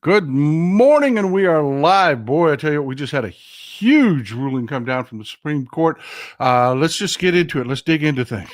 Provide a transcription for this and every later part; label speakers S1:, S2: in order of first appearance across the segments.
S1: Good morning, and we are live. Boy, I tell you what, we just had a huge ruling come down from the Supreme Court. Let's just get into it. Let's dig into things.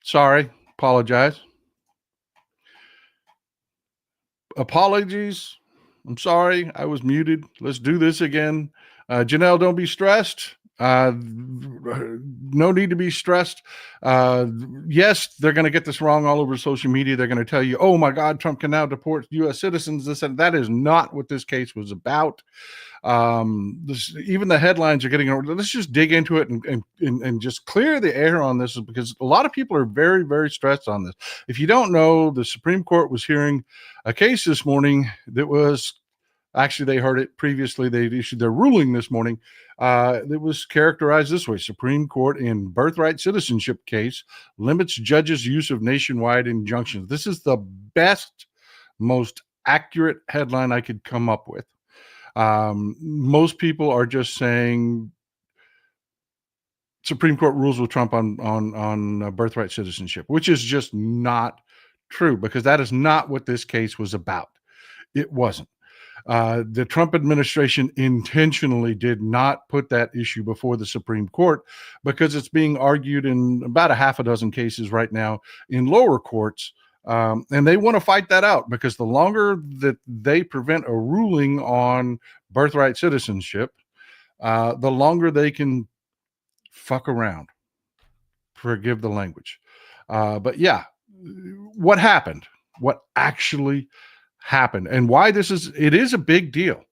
S1: Sorry, apologize. Apologies. I'm sorry, I was muted. Let's do this again. Janelle, don't be stressed. No need to be stressed. Uh, yes, they're going to get this wrong all over social media. They're going to tell you, oh my God, Trump can now deport U.S. citizens. This and that is not what this case was about. Even the headlines are getting. Let's just dig into it and just clear the air on this, because a lot of people are very, very stressed on this. If you don't know, the Supreme Court was hearing a case this morning that was actually, they heard it previously. They issued their ruling this morning. It was characterized this way: Supreme Court in birthright citizenship case limits judges' use of nationwide injunctions. This is the best, most accurate headline I could come up with. Most people are just saying Supreme Court rules with Trump on birthright citizenship, which is just not true, because that is not what this case was about. It wasn't. The Trump administration intentionally did not put that issue before the Supreme Court, because it's being argued in about a half a dozen cases right now in lower courts. And they want to fight that out, because the longer that they prevent a ruling on birthright citizenship, the longer they can fuck around. Forgive the language. But yeah, what happened? What actually happened? And why it is a big deal.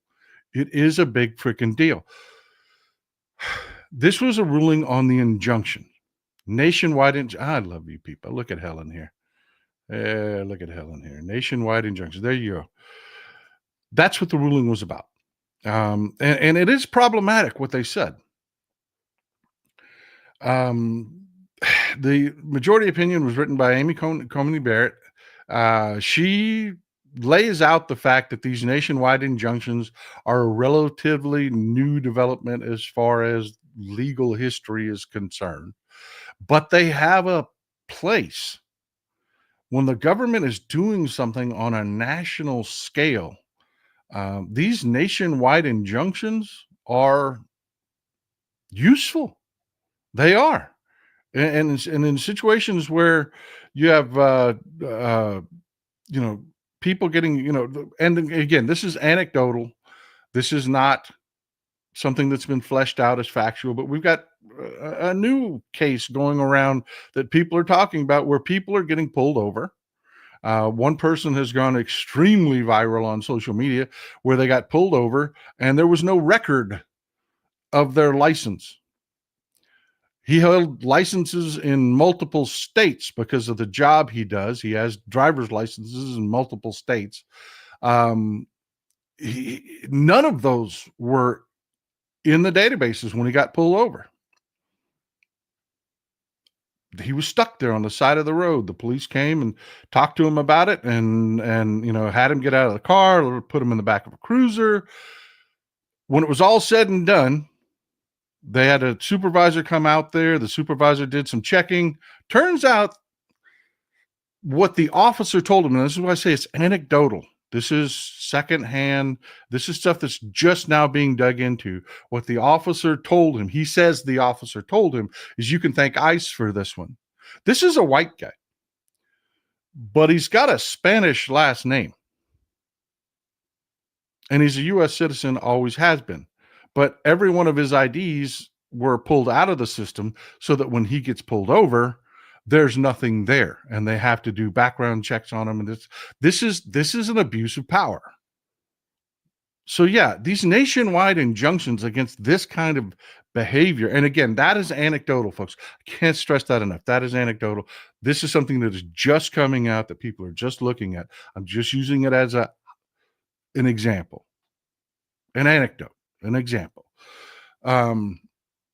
S1: It is a big freaking deal. This was a ruling on the injunction. Nationwide. I love you people. Look at Helen here. Look at Helen here. Nationwide injunction. There you go. That's what the ruling was about. And it is problematic what they said. The majority opinion was written by Amy Coney Barrett. She lays out the fact that these nationwide injunctions are a relatively new development as far as legal history is concerned, but they have a place. When the government is doing something on a national scale, these nationwide injunctions are useful. They are. And in situations where you have, people getting, and again, this is anecdotal. This is not something that's been fleshed out as factual, but we've got a new case going around that people are talking about, where people are getting pulled over. One person has gone extremely viral on social media, where they got pulled over and there was no record of their license. He held licenses in multiple states because of the job he does. He has driver's licenses in multiple states. None of those were in the databases when he got pulled over. he was stuck there on the side of the road. The police came and talked to him about it, and had him get out of the car, or put him in the back of a cruiser. When it was all said and done, they had a supervisor come out there. The supervisor did some checking. Turns out what the officer told him, and this is why I say it's anecdotal. This is secondhand. This is stuff that's just now being dug into. What the officer told him, he says the officer told him, is you can thank ICE for this one. This is a white guy, but he's got a Spanish last name. And he's a U.S. citizen, always has been. But every one of his IDs were pulled out of the system so that when he gets pulled over, there's nothing there, and they have to do background checks on him. And this is an abuse of power. So yeah, these nationwide injunctions against this kind of behavior, and again, that is anecdotal, folks. I can't stress that enough. That is anecdotal. This is something that is just coming out that people are just looking at. I'm just using it as an example, an anecdote, an example.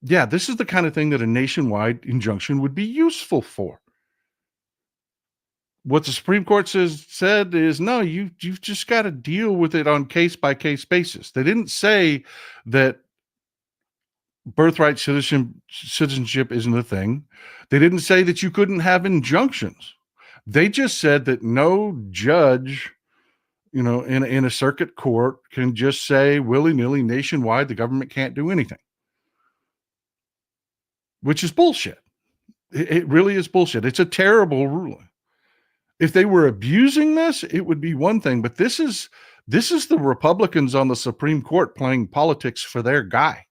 S1: Yeah, this is the kind of thing that a nationwide injunction would be useful for. What the Supreme Court said is, no, you've just got to deal with it on case-by-case basis. They didn't say that birthright citizenship isn't a thing. They didn't say that you couldn't have injunctions. They just said that no judge, in a circuit court can just say willy-nilly nationwide, the government can't do anything. Which is bullshit. It really is bullshit. It's a terrible ruling. If they were abusing this, it would be one thing, but this is the Republicans on the Supreme Court playing politics for their guy.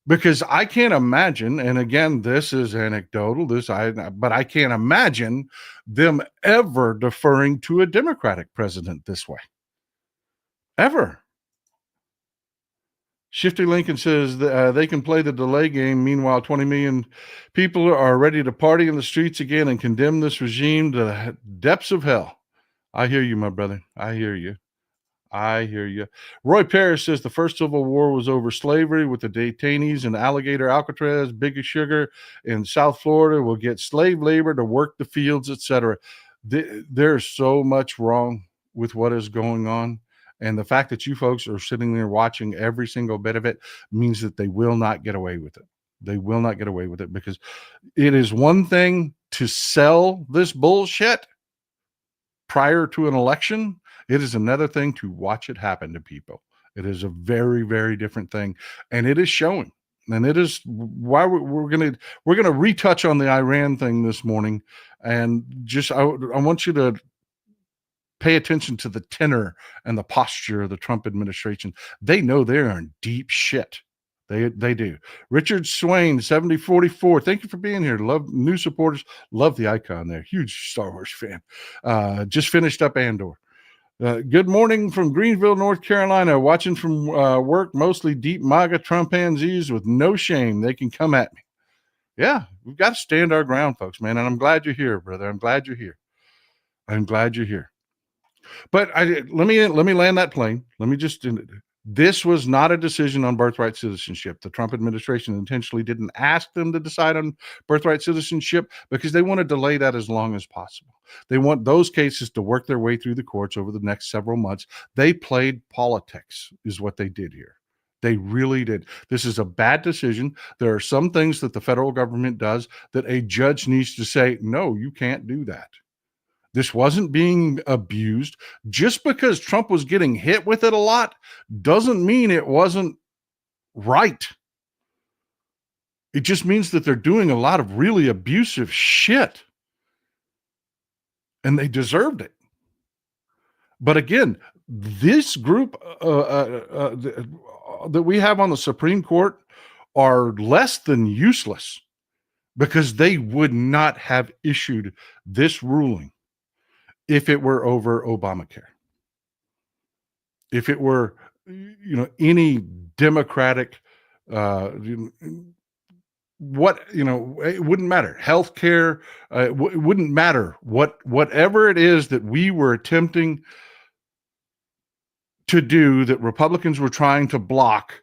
S1: Because I can't imagine, and again, this is anecdotal, but I can't imagine them ever deferring to a Democratic president this way. Ever. Shifty Lincoln says they can play the delay game. Meanwhile, 20 million people are ready to party in the streets again and condemn this regime to the depths of hell. I hear you, my brother. I hear you. Roy Parrish says the first Civil War was over slavery with the detainees in Alligator, Alcatraz, Big Sugar in South Florida will get slave labor to work the fields, etc. There's so much wrong with what is going on. And the fact that you folks are sitting there watching every single bit of it means that they will not get away with it. They will not get away with it, because it is one thing to sell this bullshit prior to an election. It is another thing to watch it happen to people. It is a very, very different thing. And it is showing. And it is why we're going to retouch on the Iran thing this morning. And just, I want you to pay attention to the tenor and the posture of the Trump administration. They know they're in deep shit. They do. Richard Swain, 7044. Thank you for being here. Love new supporters. Love the icon there. Huge Star Wars fan. Just finished up Andor. Good morning from Greenville, North Carolina. Watching from work, mostly deep MAGA Trumpanzees with no shame. They can come at me. Yeah, we've got to stand our ground, folks, man. And I'm glad you're here, brother. I'm glad you're here. But let me land that plane. This was not a decision on birthright citizenship. The Trump administration intentionally didn't ask them to decide on birthright citizenship because they want to delay that as long as possible. They want those cases to work their way through the courts over the next several months. They played politics is what they did here. They really did. This is a bad decision. There are some things that the federal government does that a judge needs to say, no, you can't do that. This wasn't being abused. Just because Trump was getting hit with it a lot doesn't mean it wasn't right. It just means that they're doing a lot of really abusive shit. And they deserved it. But again, this group that we have on the Supreme Court are less than useless, because they would not have issued this ruling if it were over Obamacare. If it were, any Democratic, it wouldn't matter. Healthcare, it wouldn't matter. Whatever it is that we were attempting to do, that Republicans were trying to block,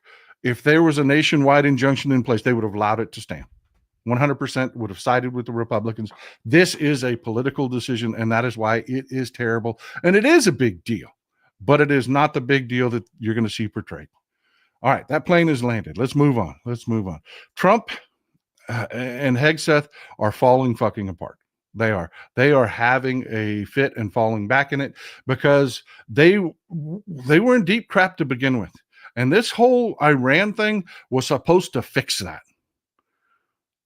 S1: if there was a nationwide injunction in place, they would have allowed it to stand. 100% would have sided with the Republicans. This is a political decision, and that is why it is terrible. And it is a big deal, but it is not the big deal that you're going to see portrayed. All right, that plane has landed. Let's move on. Trump and Hegseth are falling fucking apart. They are having a fit and falling back in it because they were in deep crap to begin with. And this whole Iran thing was supposed to fix that.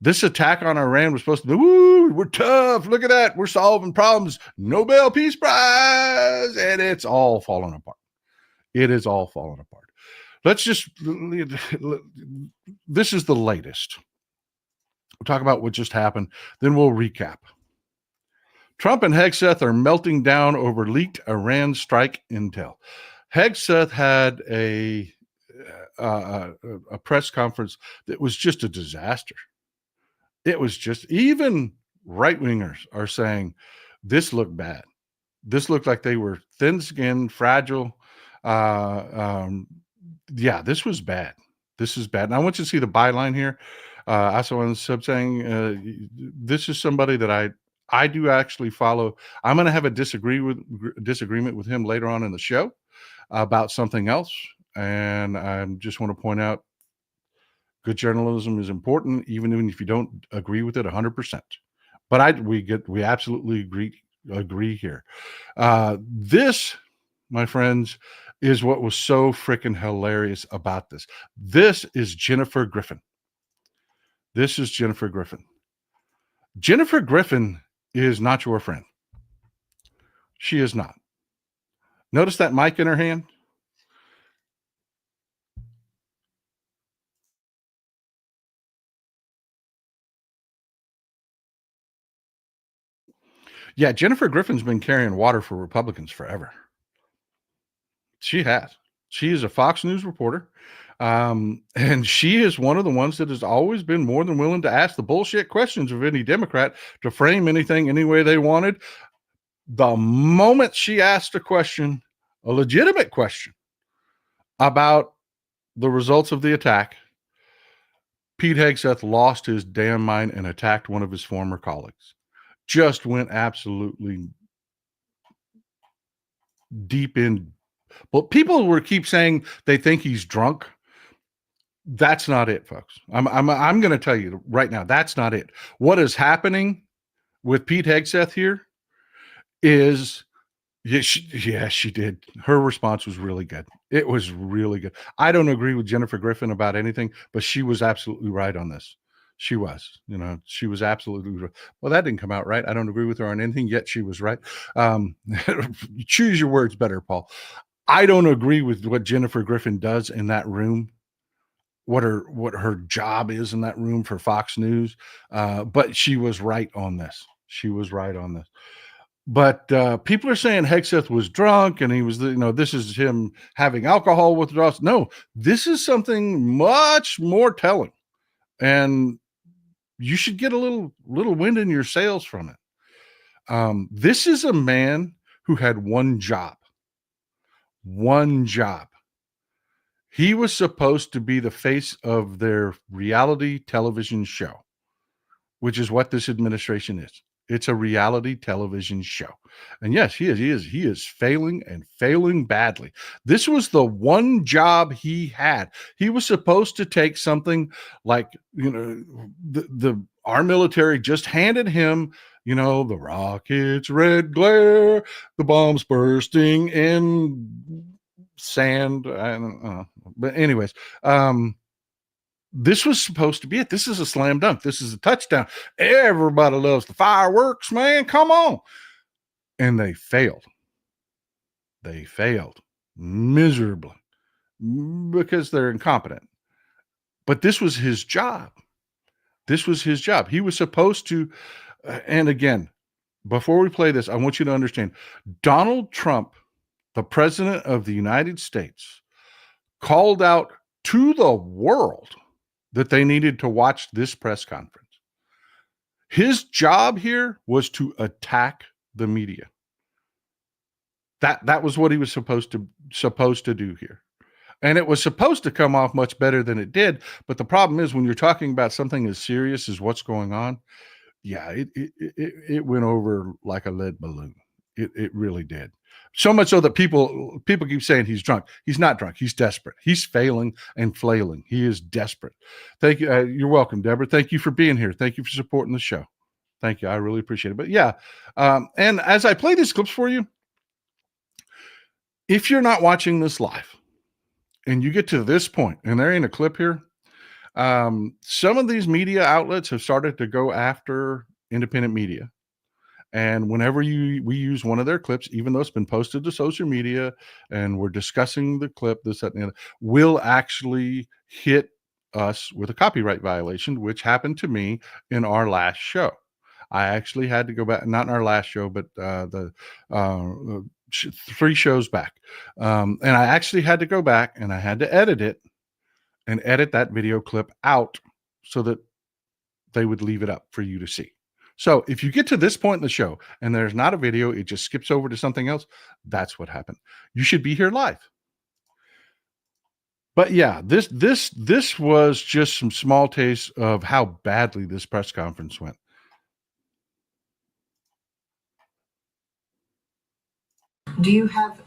S1: This attack on Iran was supposed to be, woo, we're tough. Look at that. We're solving problems. Nobel Peace Prize. And it's all falling apart. It is all falling apart. Let's just, this is the latest. We'll talk about what just happened. Then we'll recap. Trump and Hegseth are melting down over leaked Iran strike intel. Hegseth had a press conference that was just a disaster. It was just, even right-wingers are saying this looked bad. This looked like they were thin-skinned, fragile. Yeah, this was bad. This is bad. And I want you to see the byline here. I saw on the sub saying, this is somebody that I do actually follow. I'm going to have a disagreement with him later on in the show about something else. And I just want to point out, good journalism is important, even if you don't agree with it 100%. But we absolutely agree here. This, my friends, is what was so freaking hilarious about this. This is Jennifer Griffin. This is Jennifer Griffin. Jennifer Griffin is not your friend. She is not. Notice that mic in her hand? Yeah, Jennifer Griffin's been carrying water for Republicans forever. She has. She is a Fox News reporter. And she is one of the ones that has always been more than willing to ask the bullshit questions of any Democrat to frame anything any way they wanted. The moment she asked a question, a legitimate question about the results of the attack, Pete Hegseth lost his damn mind and attacked one of his former colleagues. Just went absolutely deep in. But people keep saying they think he's drunk. That's not it, folks. I'm going to tell you right now, that's not it. What is happening with Pete Hegseth here is, she did. Her response was really good. It was really good. I don't agree with Jennifer Griffin about anything, but she was absolutely right on this. She was, she was absolutely right. Well, that didn't come out right. I don't agree with her on anything, yet she was right. Choose your words better, Paul. I don't agree with what Jennifer Griffin does in that room, what her job is in that room for Fox News. But she was right on this. She was right on this. But people are saying Hegseth was drunk and he was, this is him having alcohol withdrawals. No, this is something much more telling. And you should get a little wind in your sails from it. This is a man who had one job. One job. He was supposed to be the face of their reality television show, which is what this administration is. It's a reality television show. And yes, he is failing and failing badly. This was the one job he had. He was supposed to take something like, our military just handed him, the rockets, red glare, the bombs bursting in sand. I don't know. But anyways, this was supposed to be it. This is a slam dunk. This is a touchdown. Everybody loves the fireworks, man. Come on. And they failed. They failed miserably because they're incompetent. But this was his job. This was his job. He was supposed to, and again, before we play this, I want you to understand, Donald Trump, the president of the United States, called out to the world that they needed to watch this press conference. His job here was to attack the media. That was what he was supposed to do here. And it was supposed to come off much better than it did. But the problem is when you're talking about something as serious as what's going on, yeah, it went over like a lead balloon. It really did. So much so that people keep saying he's drunk. He's not drunk. He's desperate. He's failing and flailing. He is desperate. Thank you. You're welcome, Deborah. Thank you for being here. Thank you for supporting the show. Thank you. I really appreciate it. But yeah, and as I play these clips for you, if you're not watching this live and you get to this point, and there ain't a clip here, some of these media outlets have started to go after independent media. And whenever we use one of their clips, even though it's been posted to social media and we're discussing the clip, this, that, and the other, will actually hit us with a copyright violation, which happened to me in our last show. I actually had to go back, not in our last show, but the 3 shows back. And I actually had to go back and I had to edit it and edit that video clip out so that they would leave it up for you to see. So if you get to this point in the show and there's not a video, it just skips over to something else, that's what happened. You should be here live. But yeah, this was just some small taste of how badly this press conference went.
S2: Do you have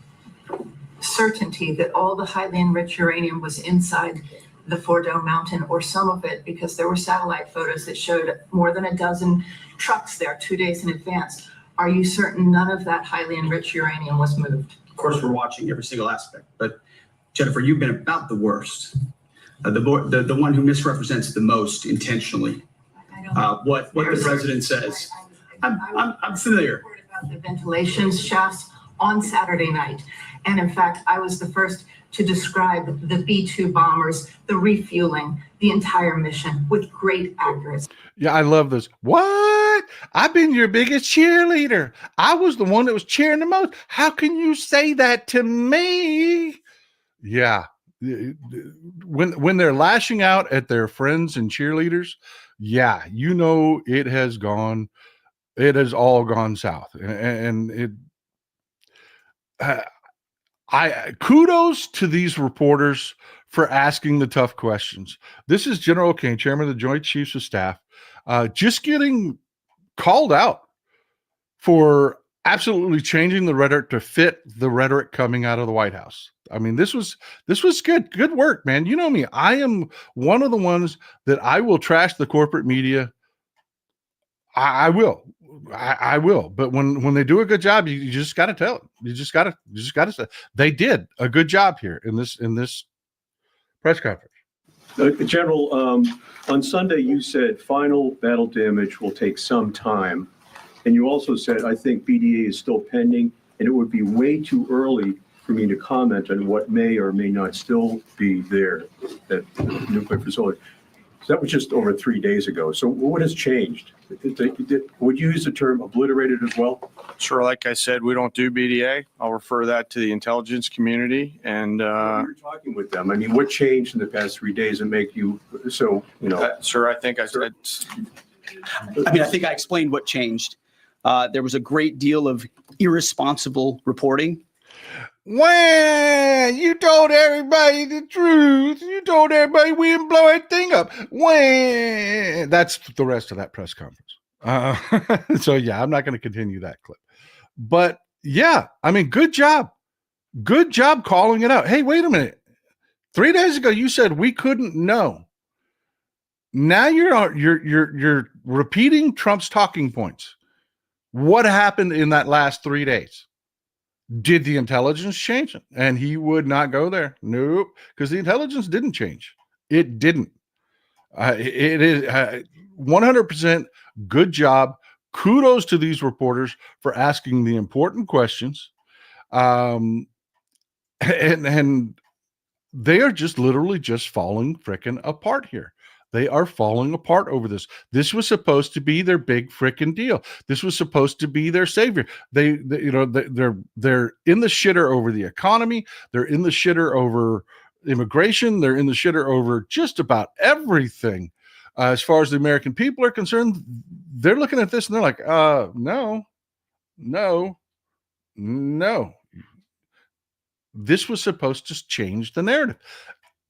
S2: certainty that all the highly enriched uranium was inside the Fordo Mountain, or some of it, because there were satellite photos that showed more than a dozen trucks there 2 days in advance? Are you certain none of that highly enriched uranium was moved?
S3: Of course, we're watching every single aspect, but Jennifer, you've been about the worst, the one who misrepresents the most intentionally. What the president says. I'm familiar.
S2: About the ventilation shafts on Saturday night, and in fact, I was the first to describe the B-2 bombers, the refueling, the entire mission with great accuracy.
S1: Yeah, I love this. What? I've been your biggest cheerleader. I was the one that was cheering the most. How can you say that to me? Yeah. When they're lashing out at their friends and cheerleaders, yeah, you know it has all gone south. And it I kudos to these reporters for asking the tough questions. This is General Kane, Chairman of the Joint Chiefs of Staff, just getting called out for absolutely changing the rhetoric to fit the rhetoric coming out of the White House. I mean, this was good work, man. You know me. I am one of the ones that I will trash the corporate media. I will. But when they do a good job, you just got to tell it. You just got to say they did a good job here in this press conference.
S4: General, on Sunday you said final battle damage will take some time, and you also said I think BDA is still pending, and it would be way too early for me to comment on what may or may not still be there at the nuclear facility. So that was just over 3 days ago. So what has changed? Would you use the term obliterated as well?
S5: Sure. Like I said, we don't do BDA. I'll refer that to the intelligence community. And
S4: you're talking with them. I mean, what changed in the past 3 days that make you so,
S5: sir, I think I said.
S3: I think I explained what changed. There was a great deal of irresponsible reporting.
S1: When you told everybody the truth, you told everybody we didn't blow everything up. When that's the rest of that press conference. So yeah, I'm not going to continue that clip. But yeah, I mean, good job calling it out. Hey, wait a minute. 3 days ago, you said we couldn't know. Now you're repeating Trump's talking points. What happened in that last 3 days? Did the intelligence change it? And he would not go there. Nope, because the intelligence didn't change. It didn't. It is 100% good job. Kudos to these reporters for asking the important questions. And they are just literally just falling frickin' apart here. They are falling apart over this. This was supposed to be their big frickin' deal. This was supposed to be their savior. They're in the shitter over the economy. They're in the shitter over immigration. They're in the shitter over just about everything. As far as the American people are concerned, they're looking at this and they're like, no. This was supposed to change the narrative.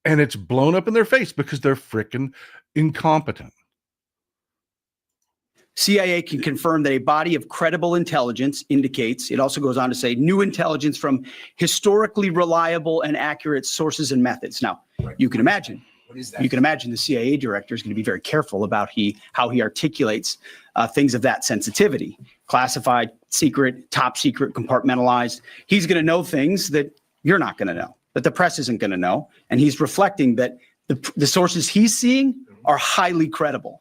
S1: And it's blown up in their face because they're freaking incompetent.
S6: CIA can confirm that a body of credible intelligence indicates, it also goes on to say, new intelligence from historically reliable and accurate sources and methods. Now, you can imagine the CIA director is going to be very careful about how he articulates things of that sensitivity. Classified, secret, top secret, compartmentalized. He's going to know things that you're not going to know, that the press isn't going to know. And he's reflecting that the sources he's seeing are highly credible.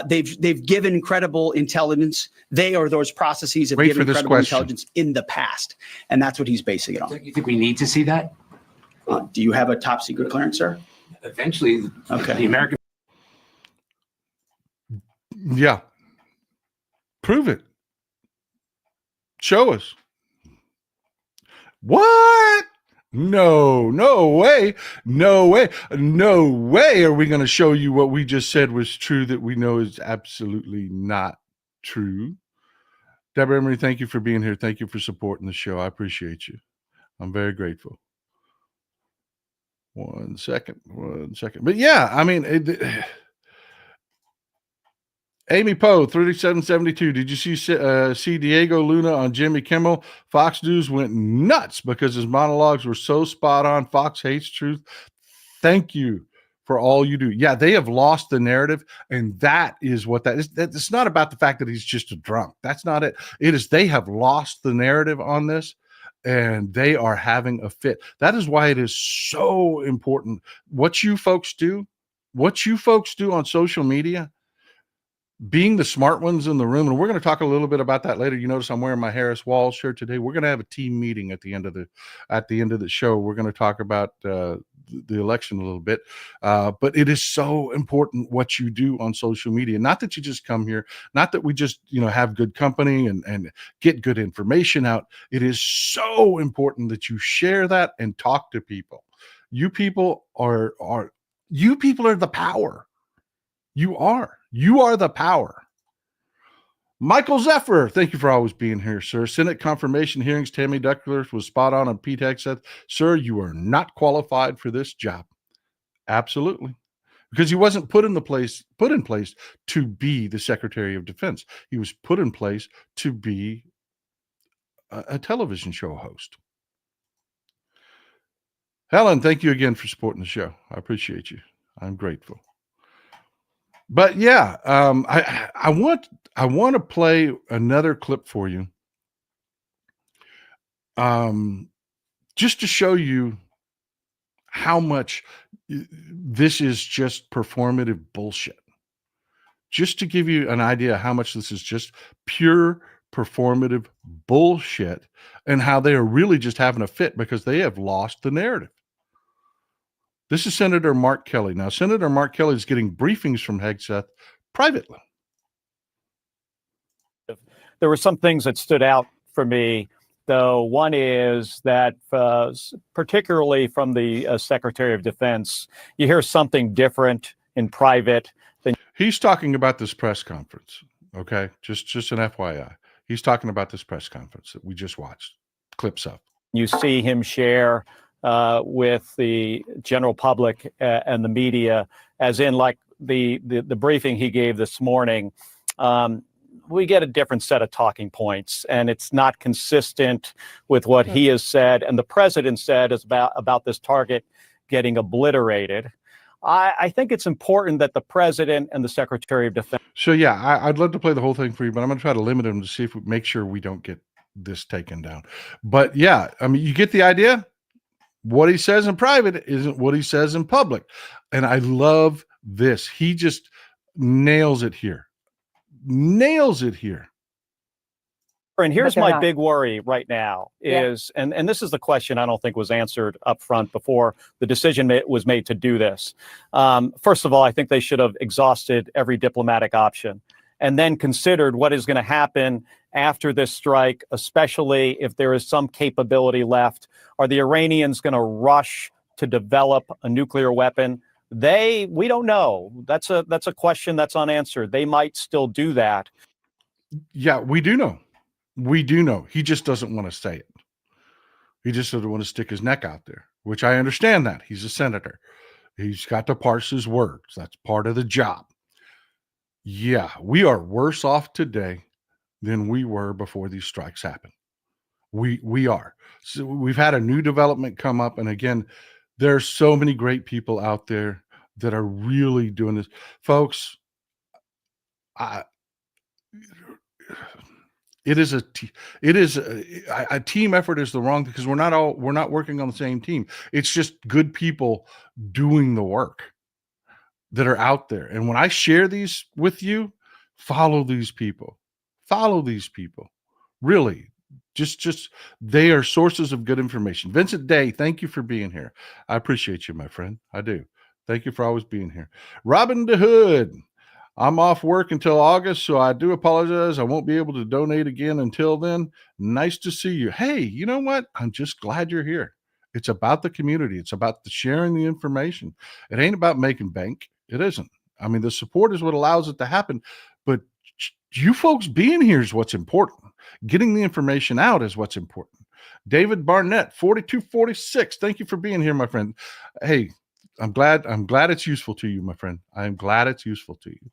S6: They've given credible intelligence. They or those processes have given credible intelligence in the past. And that's what he's basing it on.
S7: Don't you think we need to see that?
S6: Do you have a top secret clearance, sir?
S7: Eventually,
S6: Okay.
S7: the American.
S1: Yeah. Prove it. Show us. What? No way. No way are we going to show you what we just said was true that we know is absolutely not true. Deborah Emery, thank you for being here. Thank you for supporting the show. I appreciate you. I'm very grateful. One second. But yeah, I mean, Amy Poe, 3772. Did you see Diego Luna on Jimmy Kimmel? Fox News went nuts because his monologues were so spot on. Fox hates truth. Thank you for all you do. Yeah, they have lost the narrative, and that is what that is. It's not about the fact that he's just a drunk. That's not it. It is they have lost the narrative on this, and they are having a fit. That is why it is so important. What you folks do on social media, being the smart ones in the room, and we're going to talk a little bit about that later. You notice I'm wearing my Harris Walls shirt today. We're going to have a team meeting at the end of the show. We're going to talk about the election a little bit, but it is so important what you do on social media. Not that you just come here, not that we just have good company and get good information out. It is so important that you share that and talk to people. You people are the power. You are the power. Michael Zephyr, thank you for always being here, sir. Senate confirmation hearings, Tammy Duckworth was spot on Pete Hegseth. Sir, you are not qualified for this job. Absolutely. Because he wasn't put in place to be the Secretary of Defense. He was put in place to be a television show host. Helen, thank you again for supporting the show. I appreciate you. I'm grateful. But yeah, I want to play another clip for you, just to show you how much this is just performative bullshit. Just to give you an idea how much this is just pure performative bullshit, and how they are really just having a fit because they have lost the narrative. This is Senator Mark Kelly. Now, Senator Mark Kelly is getting briefings from Hegseth privately.
S8: There were some things that stood out for me, though. One is that, particularly from the Secretary of Defense, you hear something different in private than.
S1: He's talking about this press conference, okay? Just an FYI. He's talking about this press conference that we just watched clips of.
S8: You see him share with the general public and the media, as in like the briefing he gave this morning. We get a different set of talking points, and it's not consistent with what he has said and the president said is about this target getting obliterated. I think it's important that the president and the Secretary of Defense.
S1: So yeah, I'd love to play the whole thing for you, but I'm going to try to limit him to see if we make sure we don't get this taken down. But yeah, I mean, you get the idea. What he says in private isn't what he says in public. And I love this. He just nails it here.
S8: And here's my big worry right now is, and this is the question I don't think was answered up front before the decision was made to do this. First of all, I think they should have exhausted every diplomatic option and then considered what is going to happen after this strike, especially if there is some capability left. Are the Iranians going to rush to develop a nuclear weapon? We don't know. That's a question that's unanswered. They might still do that.
S1: Yeah, we do know. He just doesn't want to say it. He just doesn't want to stick his neck out there, which I understand that. He's a senator. He's got to parse his words. That's part of the job. Yeah, we are worse off today than we were before these strikes happened. We are. So we've had a new development come up, and again, there are so many great people out there that are really doing this, folks. It is a team effort is the wrong, because we're not working on the same team. It's just good people doing the work that are out there. And when I share these with you, follow these people. Follow these people. Really. Just they are sources of good information. Vincent Day, thank you for being here. I appreciate you, my friend. I do. Thank you for always being here. Robin DeHood, I'm off work until August, so I do apologize. I won't be able to donate again until then. Nice to see you. Hey, you know what? I'm just glad you're here. It's about the community. It's about the sharing the information. It ain't about making bank. It isn't. I mean, the support is what allows it to happen, but you folks being here is what's important. Getting the information out is what's important. David Barnett, 4246. Thank you for being here, my friend. Hey, I'm glad it's useful to you, my friend. I am glad it's useful to you.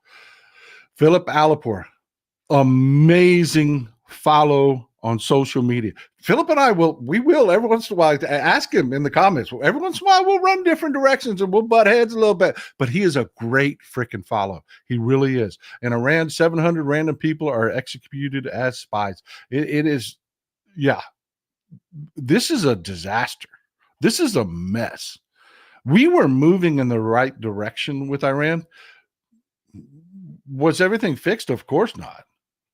S1: Philip Alipur, amazing follow on social media. Philip and I will every once in a while ask him in the comments. Every once in a while we'll run different directions and we'll butt heads a little bit, but he is a great freaking follow. He really is. In Iran, 700 random people are executed as spies. It is, yeah. This is a disaster. This is a mess. We were moving in the right direction with Iran. Was everything fixed? Of course not.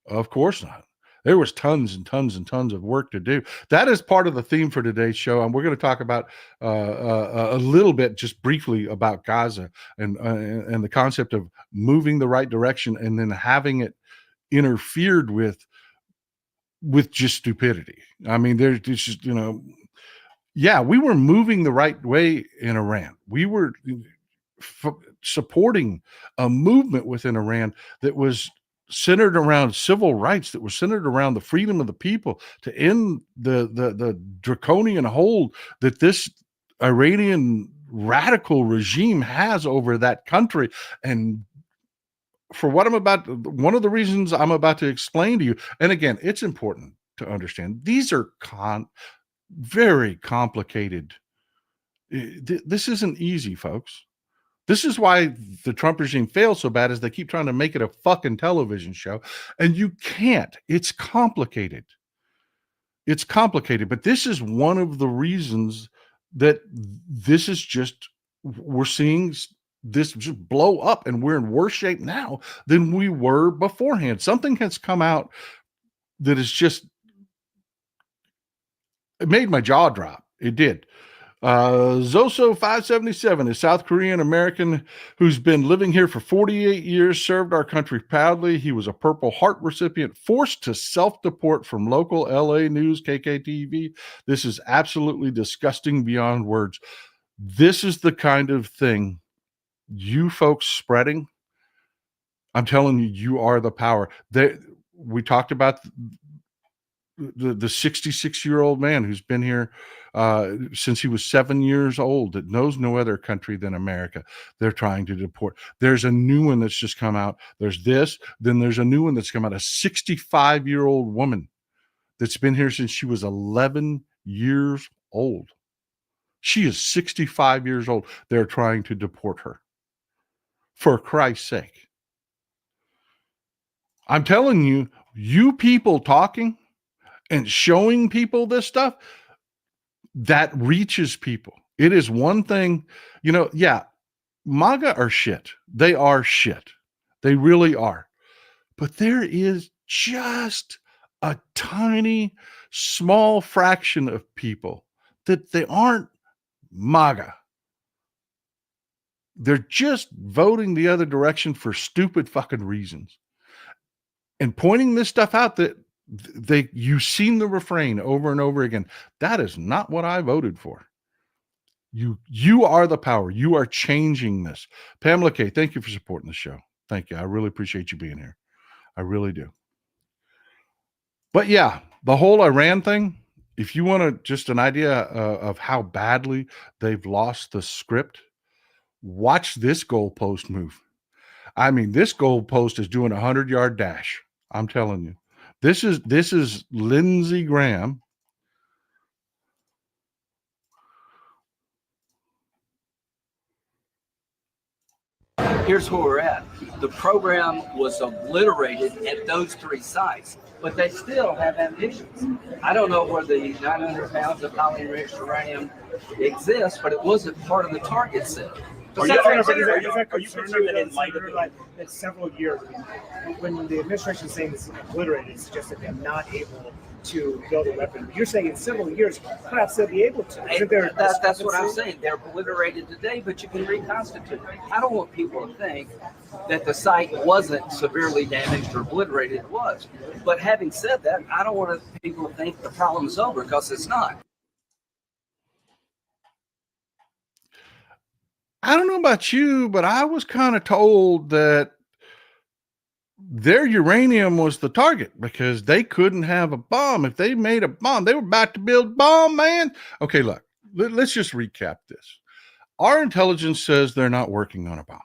S1: Of course not. There was tons and tons and tons of work to do. That is part of the theme for today's show. And we're going to talk about a little bit, just briefly, about Gaza and the concept of moving the right direction and then having it interfered with just stupidity. I mean, there's just, yeah, we were moving the right way in Iran. We were supporting a movement within Iran that was centered around civil rights, that was centered around the freedom of the people, to end the draconian hold that this Iranian radical regime has over that country. And for what one of the reasons I'm about to explain to you, and again, it's important to understand, these are very complicated. This isn't easy, folks. This is why the Trump regime fails so bad, is they keep trying to make it a fucking television show, and you can't. It's complicated. It's complicated, but this is one of the reasons that this is just, we're seeing this just blow up, and we're in worse shape now than we were beforehand. Something has come out that is just, it made my jaw drop. It did. Zoso 577, a South Korean American who's been living here for 48 years, served our country proudly. He was a Purple Heart recipient, forced to self-deport from local LA News, KKTV. This is absolutely disgusting beyond words. This is the kind of thing you folks spreading. I'm telling you, you are the power. We talked about the 66-year-old man who's been here since he was 7 years old, that knows no other country than America. They're trying to deport. There's a new one that's just come out. There's this, then there's a new one that's come out, a 65-year-old woman that's been here since she was 11 years old. She is 65 years old. They're trying to deport her. For Christ's sake. I'm telling you, you people talking and showing people this stuff, that reaches people. It is one thing, yeah, MAGA are shit. They are shit. They really are. But there is just a tiny, small fraction of people that they aren't MAGA. They're just voting the other direction for stupid fucking reasons. And pointing this stuff out, that you've seen the refrain over and over again. That is not what I voted for. You are the power. You are changing this. Pamela K., thank you for supporting the show. Thank you. I really appreciate you being here. I really do. But yeah, the whole Iran thing, if you want just an idea of how badly they've lost the script, watch this goalpost move. I mean, this goalpost is doing a 100-yard dash. I'm telling you, this is Lindsey Graham.
S9: Here's where we're at. The program was obliterated at those 3 sites, but they still have ambitions. I don't know where the 900 pounds of highly enriched uranium exists, but it wasn't part of the target set.
S10: Are you concerned that in light of that several years, when the administration is saying it's obliterated, it suggests that they're not able to build a weapon? You're saying in several years, perhaps they'll be able to. Isn't there
S9: That's what I'm saying. They're obliterated today, but you can reconstitute. I don't want people to think that the site wasn't severely damaged or obliterated. It was. But having said that, I don't want people to think the problem is over, because it's not.
S1: I don't know about you, but I was kind of told that their uranium was the target because they couldn't have a bomb. If they made a bomb, they were about to build a bomb, man. Okay, look, let's just recap this. Our intelligence says they're not working on a bomb.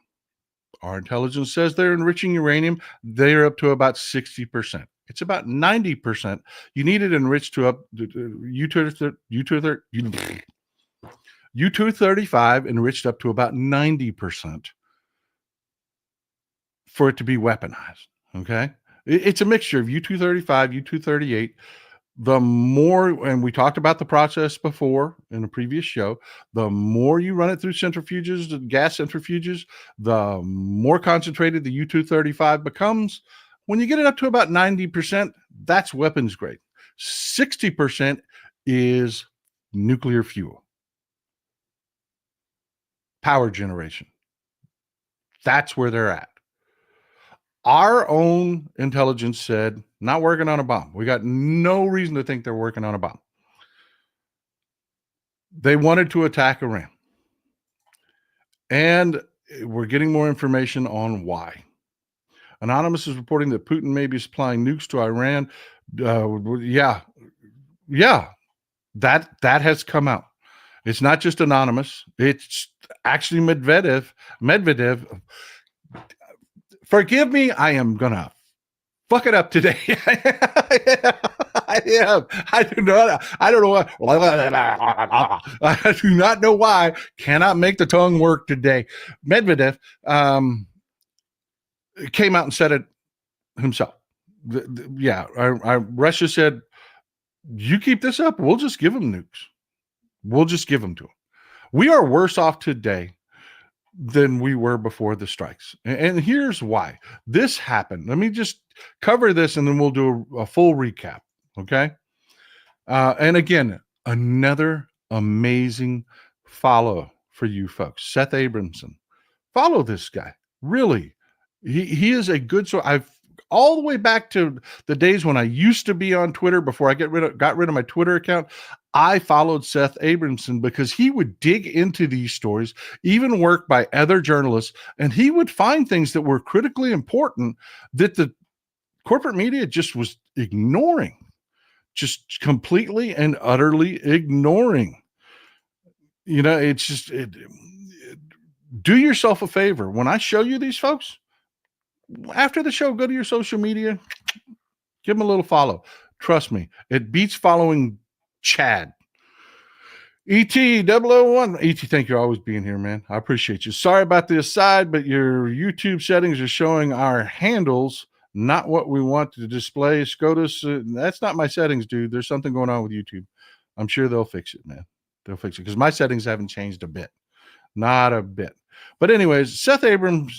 S1: Our intelligence says they're enriching uranium. They're up to about 60%. It's about 90%. You need it enriched to up U-235 enriched up to about 90% for it to be weaponized. Okay. It's a mixture of U-235, U-238. The more, and we talked about the process before in a previous show, the more you run it through centrifuges, the gas centrifuges, the more concentrated the U-235 becomes. When you get it up to about 90%, that's weapons grade. 60% is nuclear fuel. Power generation. That's where they're at. Our own intelligence said, not working on a bomb. We got no reason to think they're working on a bomb. They wanted to attack Iran. And we're getting more information on why. Anonymous is reporting that Putin may be supplying nukes to Iran. That has come out. It's not just Anonymous. It's actually Medvedev. Forgive me, I am gonna fuck it up today. I am. I don't know why. I do not know why. Cannot make the tongue work today. Medvedev came out and said it himself. Russia said, you keep this up, we'll just give them nukes. We'll just give them to them. We are worse off today than we were before the strikes. And here's why. This happened. Let me just cover this and then we'll do a full recap. Okay. And again, another amazing follow for you folks. Seth Abramson. Follow this guy. Really. He is a good source. I've all the way back to the days when I used to be on Twitter before I got rid of my Twitter account. I followed Seth Abramson because he would dig into these stories, even work by other journalists, and he would find things that were critically important that the corporate media just was ignoring, just completely and utterly ignoring. You know, it's just, do yourself a favor. When I show you these folks, after the show, go to your social media, give them a little follow. Trust me, it beats following Chad. ET001. ET, thank you for always being here, man. I appreciate you. Sorry about the aside, but your YouTube settings are showing our handles, not what we want to display. SCOTUS, that's not my settings, dude. There's something going on with YouTube. I'm sure they'll fix it, man. They'll fix it because my settings haven't changed a bit. Not a bit. But anyways, Seth Abramson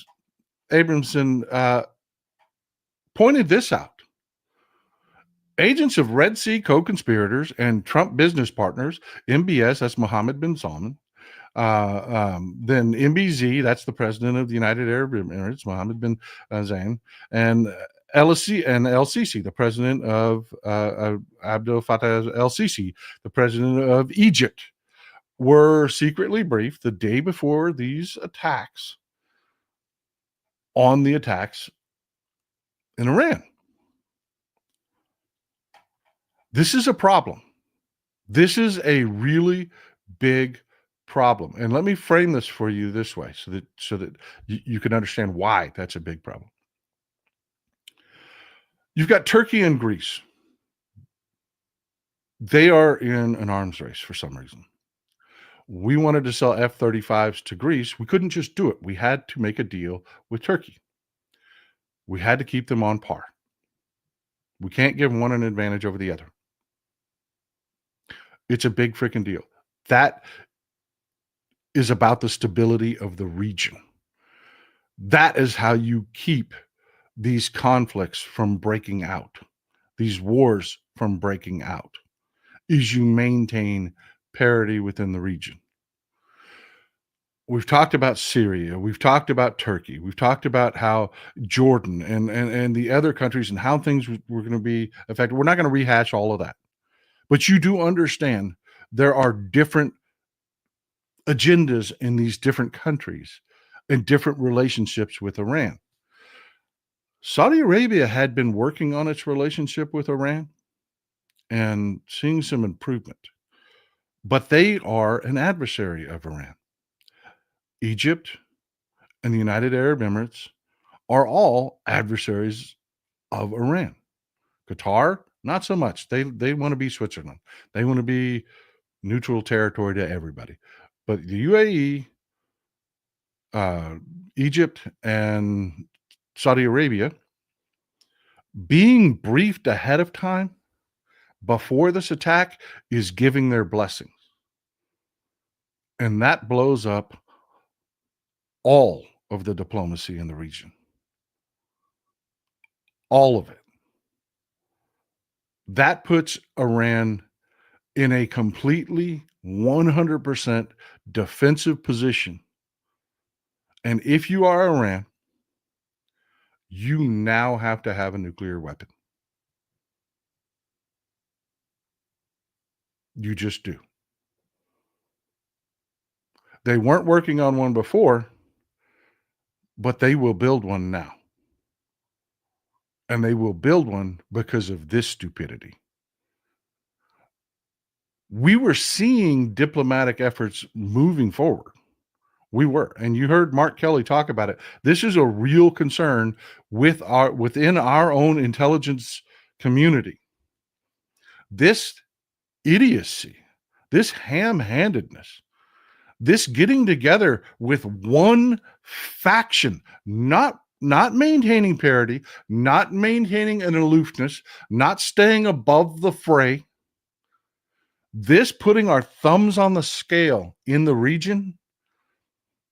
S1: pointed this out. Agents of Red Sea co-conspirators and Trump business partners, MBS, that's Mohammed bin Salman, then MBZ, that's the president of the United Arab Emirates, Mohammed bin Zayed, and LCC, the president of Abdel Fattah el-Sisi, the president of Egypt, were secretly briefed the day before these attacks on the attacks in Iran. This is a problem. This is a really big problem. And let me frame this for you this way so that you can understand why that's a big problem. You've got Turkey and Greece. They are in an arms race for some reason. We wanted to sell F-35s to Greece. We couldn't just do it. We had to make a deal with Turkey. We had to keep them on par. We can't give one an advantage over the other. It's a big freaking deal. That is about the stability of the region. That is how you keep these conflicts from breaking out, these wars from breaking out, is you maintain parity within the region. We've talked about Syria. We've talked about Turkey. We've talked about how Jordan and the other countries and how things were going to be affected. We're not going to rehash all of that. But you do understand there are different agendas in these different countries and different relationships with Iran. Saudi Arabia had been working on its relationship with Iran and seeing some improvement, but they are an adversary of Iran. Egypt and the United Arab Emirates are all adversaries of Iran. Qatar, not so much. They want to be Switzerland. They want to be neutral territory to everybody. But the UAE, Egypt, and Saudi Arabia, being briefed ahead of time before this attack is giving their blessings. And that blows up all of the diplomacy in the region. All of it. That puts Iran in a completely 100% defensive position. And if you are Iran, you now have to have a nuclear weapon. You just do. They weren't working on one before, but they will build one now. And they will build one because of this stupidity. We were seeing diplomatic efforts moving forward. We were. And you heard Mark Kelly talk about it. This is a real concern within our own intelligence community. This idiocy, this ham-handedness, this getting together with one faction, not maintaining parity, not maintaining an aloofness, not staying above the fray, this putting our thumbs on the scale in the region,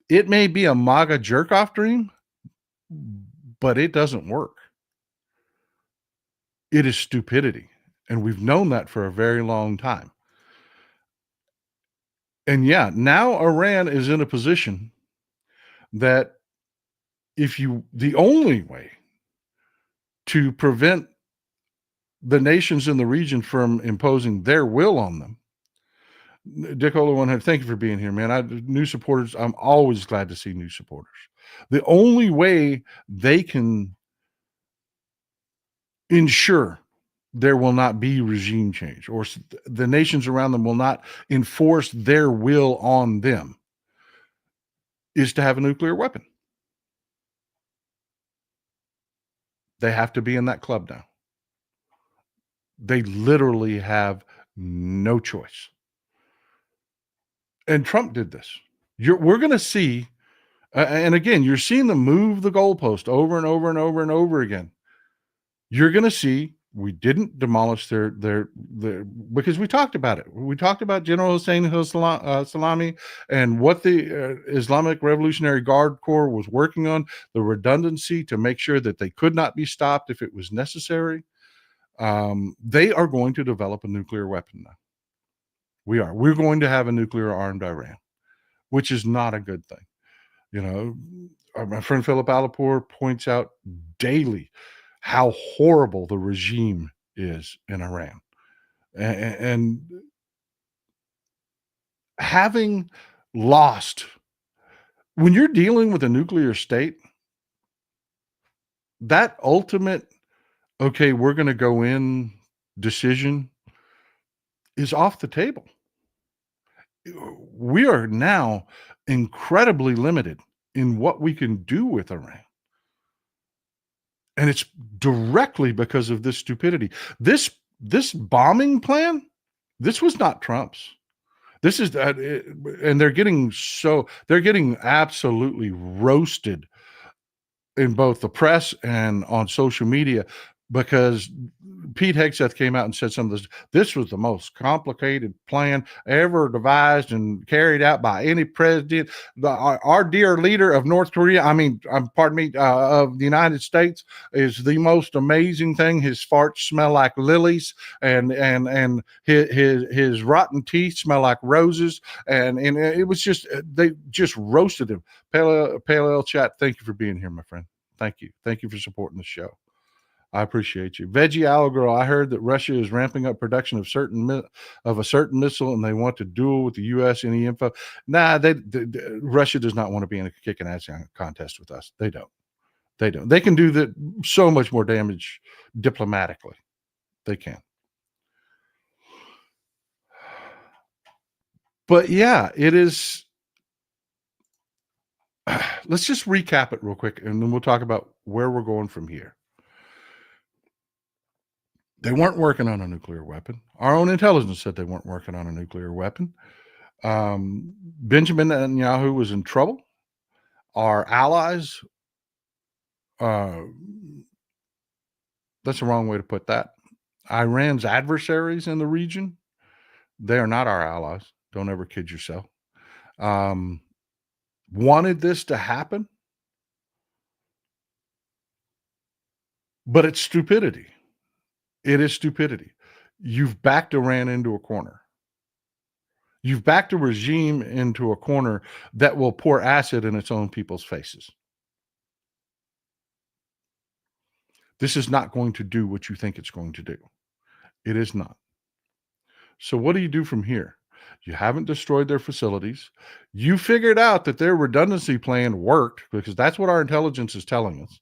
S1: it may be a MAGA jerk-off dream, but it doesn't work. It is stupidity. And we've known that for a very long time. And yeah, now Iran is in a position that the only way to prevent the nations in the region from imposing their will on them. Dick Ola, thank you for being here, man. New supporters, I'm always glad to see new supporters. The only way they can ensure there will not be regime change, or the nations around them will not enforce their will on them, is to have a nuclear weapon. They have to be in that club now. They literally have no choice. And Trump did this. We're going to see, and again, you're seeing them move the goalpost over and over and over and over again. You're going to see we didn't demolish their because we talked about it. We talked about General Hossein Salami and what the Islamic Revolutionary Guard Corps was working on, the redundancy to make sure that they could not be stopped if it was necessary. They are going to develop a nuclear weapon now. We're going to have a nuclear armed Iran, which is not a good thing. You know, my friend Philip Alipur points out daily how horrible the regime is in Iran. And having lost, when you're dealing with a nuclear state, that ultimate, okay, we're going to go in decision is off the table. We are now incredibly limited in what we can do with Iran. And it's directly because of this stupidity. This bombing plan, this was not Trump's. This is and they're getting absolutely roasted in both the press and on social media because Pete Hegseth came out and said some of this was the most complicated plan ever devised and carried out by any president. Our dear leader of North Korea, of the United States, is the most amazing thing. His farts smell like lilies, and his rotten teeth smell like roses, and it was just they just roasted him. Pale Ale Chat, thank you for being here, my friend. Thank you for supporting the show. I appreciate you. Veggie Owl Girl, I heard that Russia is ramping up production of a certain missile and they want to duel with the U.S. Any info? Nah, Russia does not want to be in a kicking ass contest with us. They don't. They can do so much more damage diplomatically. They can. But yeah, it is. Let's just recap it real quick and then we'll talk about where we're going from here. They weren't working on a nuclear weapon. Our own intelligence said they weren't working on a nuclear weapon. Benjamin Netanyahu was in trouble. Our allies, that's the wrong way to put that. Iran's adversaries in the region, they are not our allies. Don't ever kid yourself. Wanted this to happen, but it's stupidity. It is stupidity. You've backed Iran into a corner. You've backed a regime into a corner that will pour acid in its own people's faces. This is not going to do what you think it's going to do. It is not. So what do you do from here? You haven't destroyed their facilities. You figured out that their redundancy plan worked because that's what our intelligence is telling us.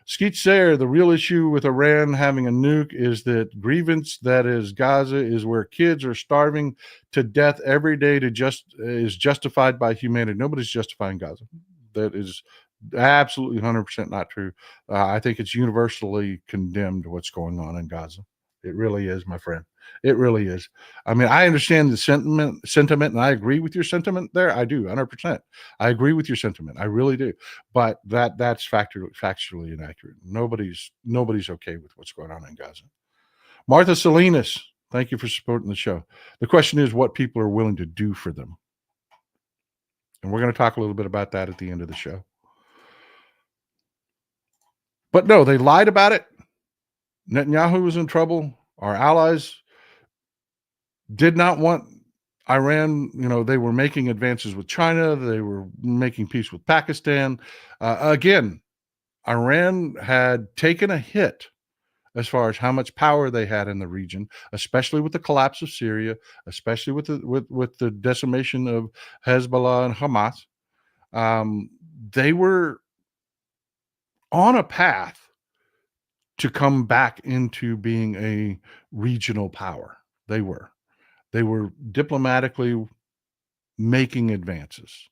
S1: Skeet Sayer, the real issue with Iran having a nuke is that grievance that is Gaza is where kids are starving to death every day is justified by humanity. Nobody's justifying Gaza. That is absolutely 100% not true. I think it's universally condemned what's going on in Gaza. It really is, my friend. It really is. I mean, I understand the sentiment, and I agree with your sentiment there. I do, 100%. I agree with your sentiment. I really do. But that's factually inaccurate. Nobody's okay with what's going on in Gaza. Martha Salinas, thank you for supporting the show. The question is what people are willing to do for them. And we're going to talk a little bit about that at the end of the show. But no, they lied about it. Netanyahu was in trouble. Our allies did not want Iran. They were making advances with China. They were making peace with Pakistan. Again, Iran had taken a hit as far as how much power they had in the region, especially with the collapse of Syria, especially with the decimation of Hezbollah and Hamas. They were on a path to come back into being a regional power. They were diplomatically making advances.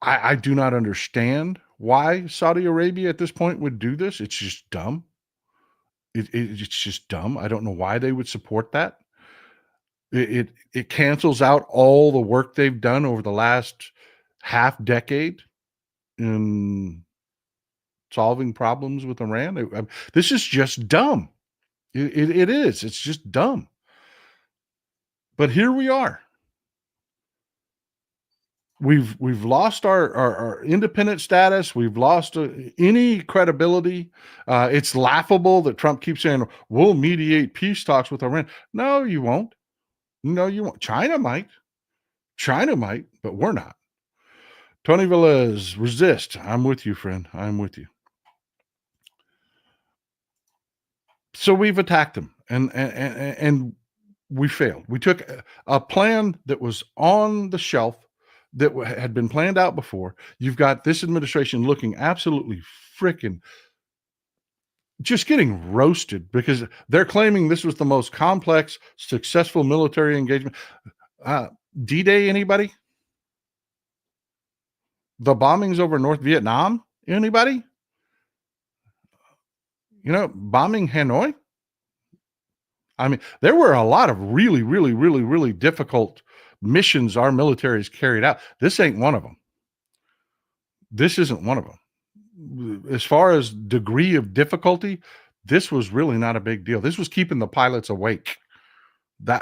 S1: I do not understand why Saudi Arabia at this point would do this. It's just dumb. It's just dumb. I don't know why they would support that. It cancels out all the work they've done over the last half decade in solving problems with Iran. This is just dumb. It is. It's just dumb. But here we are. We've lost our independent status. We've lost any credibility. It's laughable that Trump keeps saying, we'll mediate peace talks with Iran. No, you won't. No, you won't. China might, but we're not. Tony Velez, resist. I'm with you, friend. I'm with you. So we've attacked them and we failed. We took a plan that was on the shelf that had been planned out before. You've got this administration looking absolutely freaking just getting roasted because they're claiming this was the most complex, successful military engagement. D-Day, anybody? The bombings over North Vietnam, anybody? Bombing Hanoi? I mean, there were a lot of really, really, really, really difficult missions our militaries carried out. This ain't one of them. This isn't one of them. As far as degree of difficulty, this was really not a big deal. This was keeping the pilots awake. I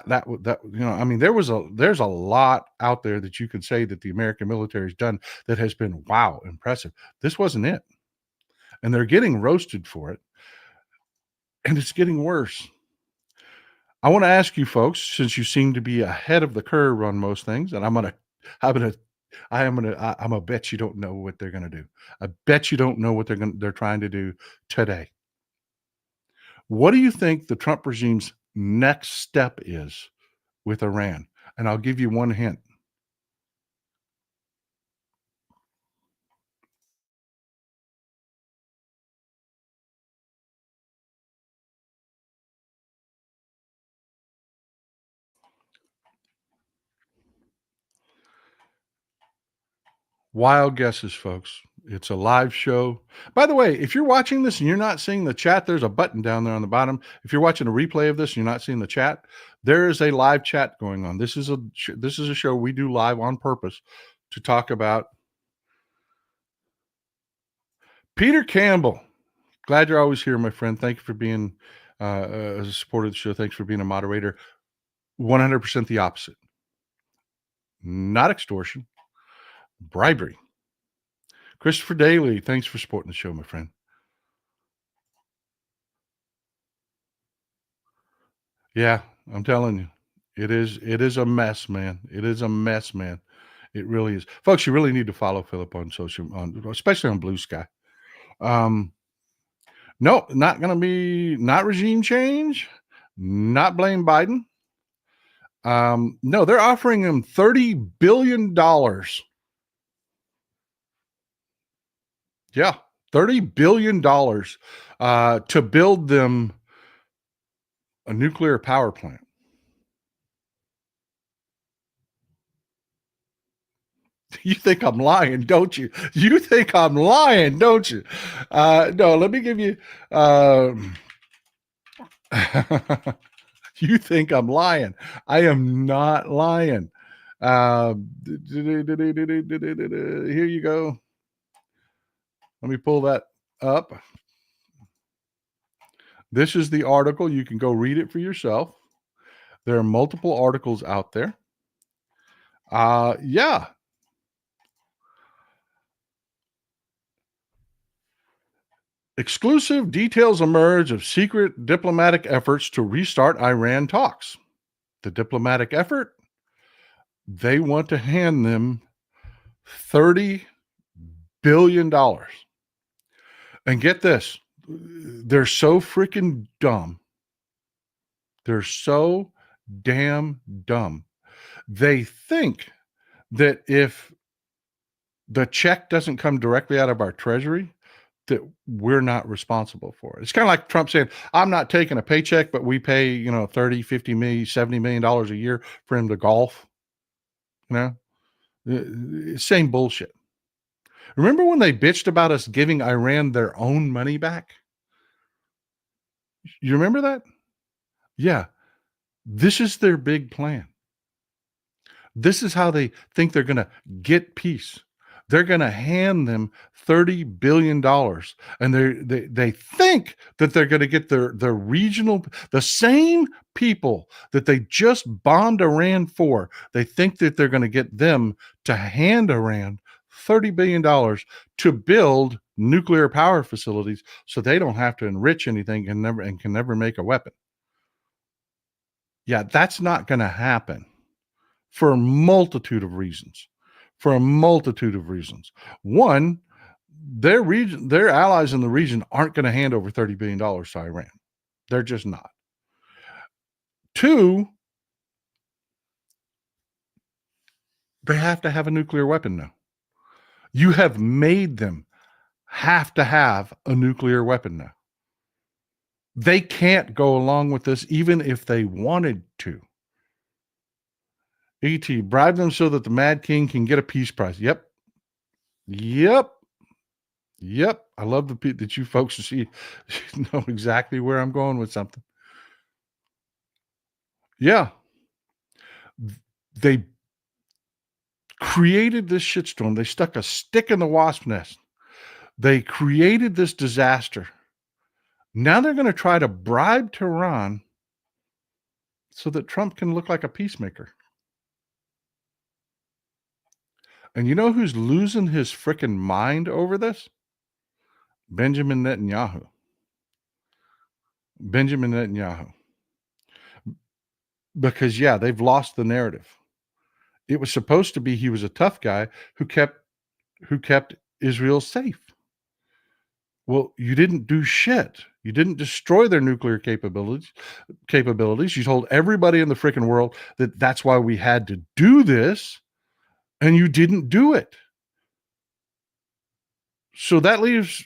S1: mean, there's a lot out there that you could say that the American military has done that has been, wow, impressive. This wasn't it. And they're getting roasted for it. And it's getting worse. I want to ask you folks, since you seem to be ahead of the curve on most things, and I'm gonna bet you don't know what they're gonna do. I bet you don't know what they're trying to do today. What do you think the Trump regime's next step is with Iran? And I'll give you one hint. Wild guesses, folks. It's a live show. By the way, if you're watching this and you're not seeing the chat, there's a button down there on the bottom. If you're watching a replay of this and you're not seeing the chat, there is a live chat going on. This is a show we do live on purpose to talk about. Peter Campbell, glad you're always here, my friend. Thank you for being a supporter of the show. Thanks for being a moderator. 100% the opposite. Not extortion. Bribery. Christopher Daly, thanks for supporting the show, my friend. Yeah, I'm telling you, it is a mess, man. It is a mess, man. It really is. Folks, you really need to follow Philip on especially on Blue Sky. No, not going to be, not regime change, not blame Biden. No, they're offering him $30 billion. Yeah, $30 billion to build them a nuclear power plant. You think I'm lying, don't you? You think I'm lying, don't you? No, let me give you. You think I'm lying. I am not lying. Here you go. Let me pull that up. This is the article. You can go read it for yourself. There are multiple articles out there. Yeah. Exclusive details emerge of secret diplomatic efforts to restart Iran talks. The diplomatic effort, they want to hand them $30 billion. And get this, they're so freaking dumb. They're so damn dumb. They think that if the check doesn't come directly out of our treasury, that we're not responsible for it. It's kind of like Trump saying, I'm not taking a paycheck, but we pay, 30, 50 million, $70 million a year for him to golf. Same bullshit. Remember when they bitched about us giving Iran their own money back? You remember that? Yeah. This is their big plan. This is how they think they're going to get peace. They're going to hand them $30 billion. And they think that they're going to get their regional, the same people that they just bombed Iran for. They think that they're going to get them to hand Iran $30 billion to build nuclear power facilities so they don't have to enrich anything and can never make a weapon. Yeah, that's not going to happen for a multitude of reasons. One, their allies in the region aren't going to hand over $30 billion to Iran. They're just not. Two, they have to have a nuclear weapon now. You have made them have to have a nuclear weapon now. They can't go along with this even if they wanted to. ET, bribe them so that the Mad King can get a peace prize. Yep. I love that you folks see know exactly where I'm going with something. Yeah. They created this shitstorm. They stuck a stick in the wasp nest. They created this disaster. Now they're going to try to bribe Tehran so that Trump can look like a peacemaker. And you know who's losing his freaking mind over this? Benjamin Netanyahu. Because, yeah, they've lost the narrative. It was supposed to be he was a tough guy who kept Israel safe. Well, you didn't do shit. You didn't destroy their nuclear capabilities. You told everybody in the freaking world that that's why we had to do this, and you didn't do it. So that leaves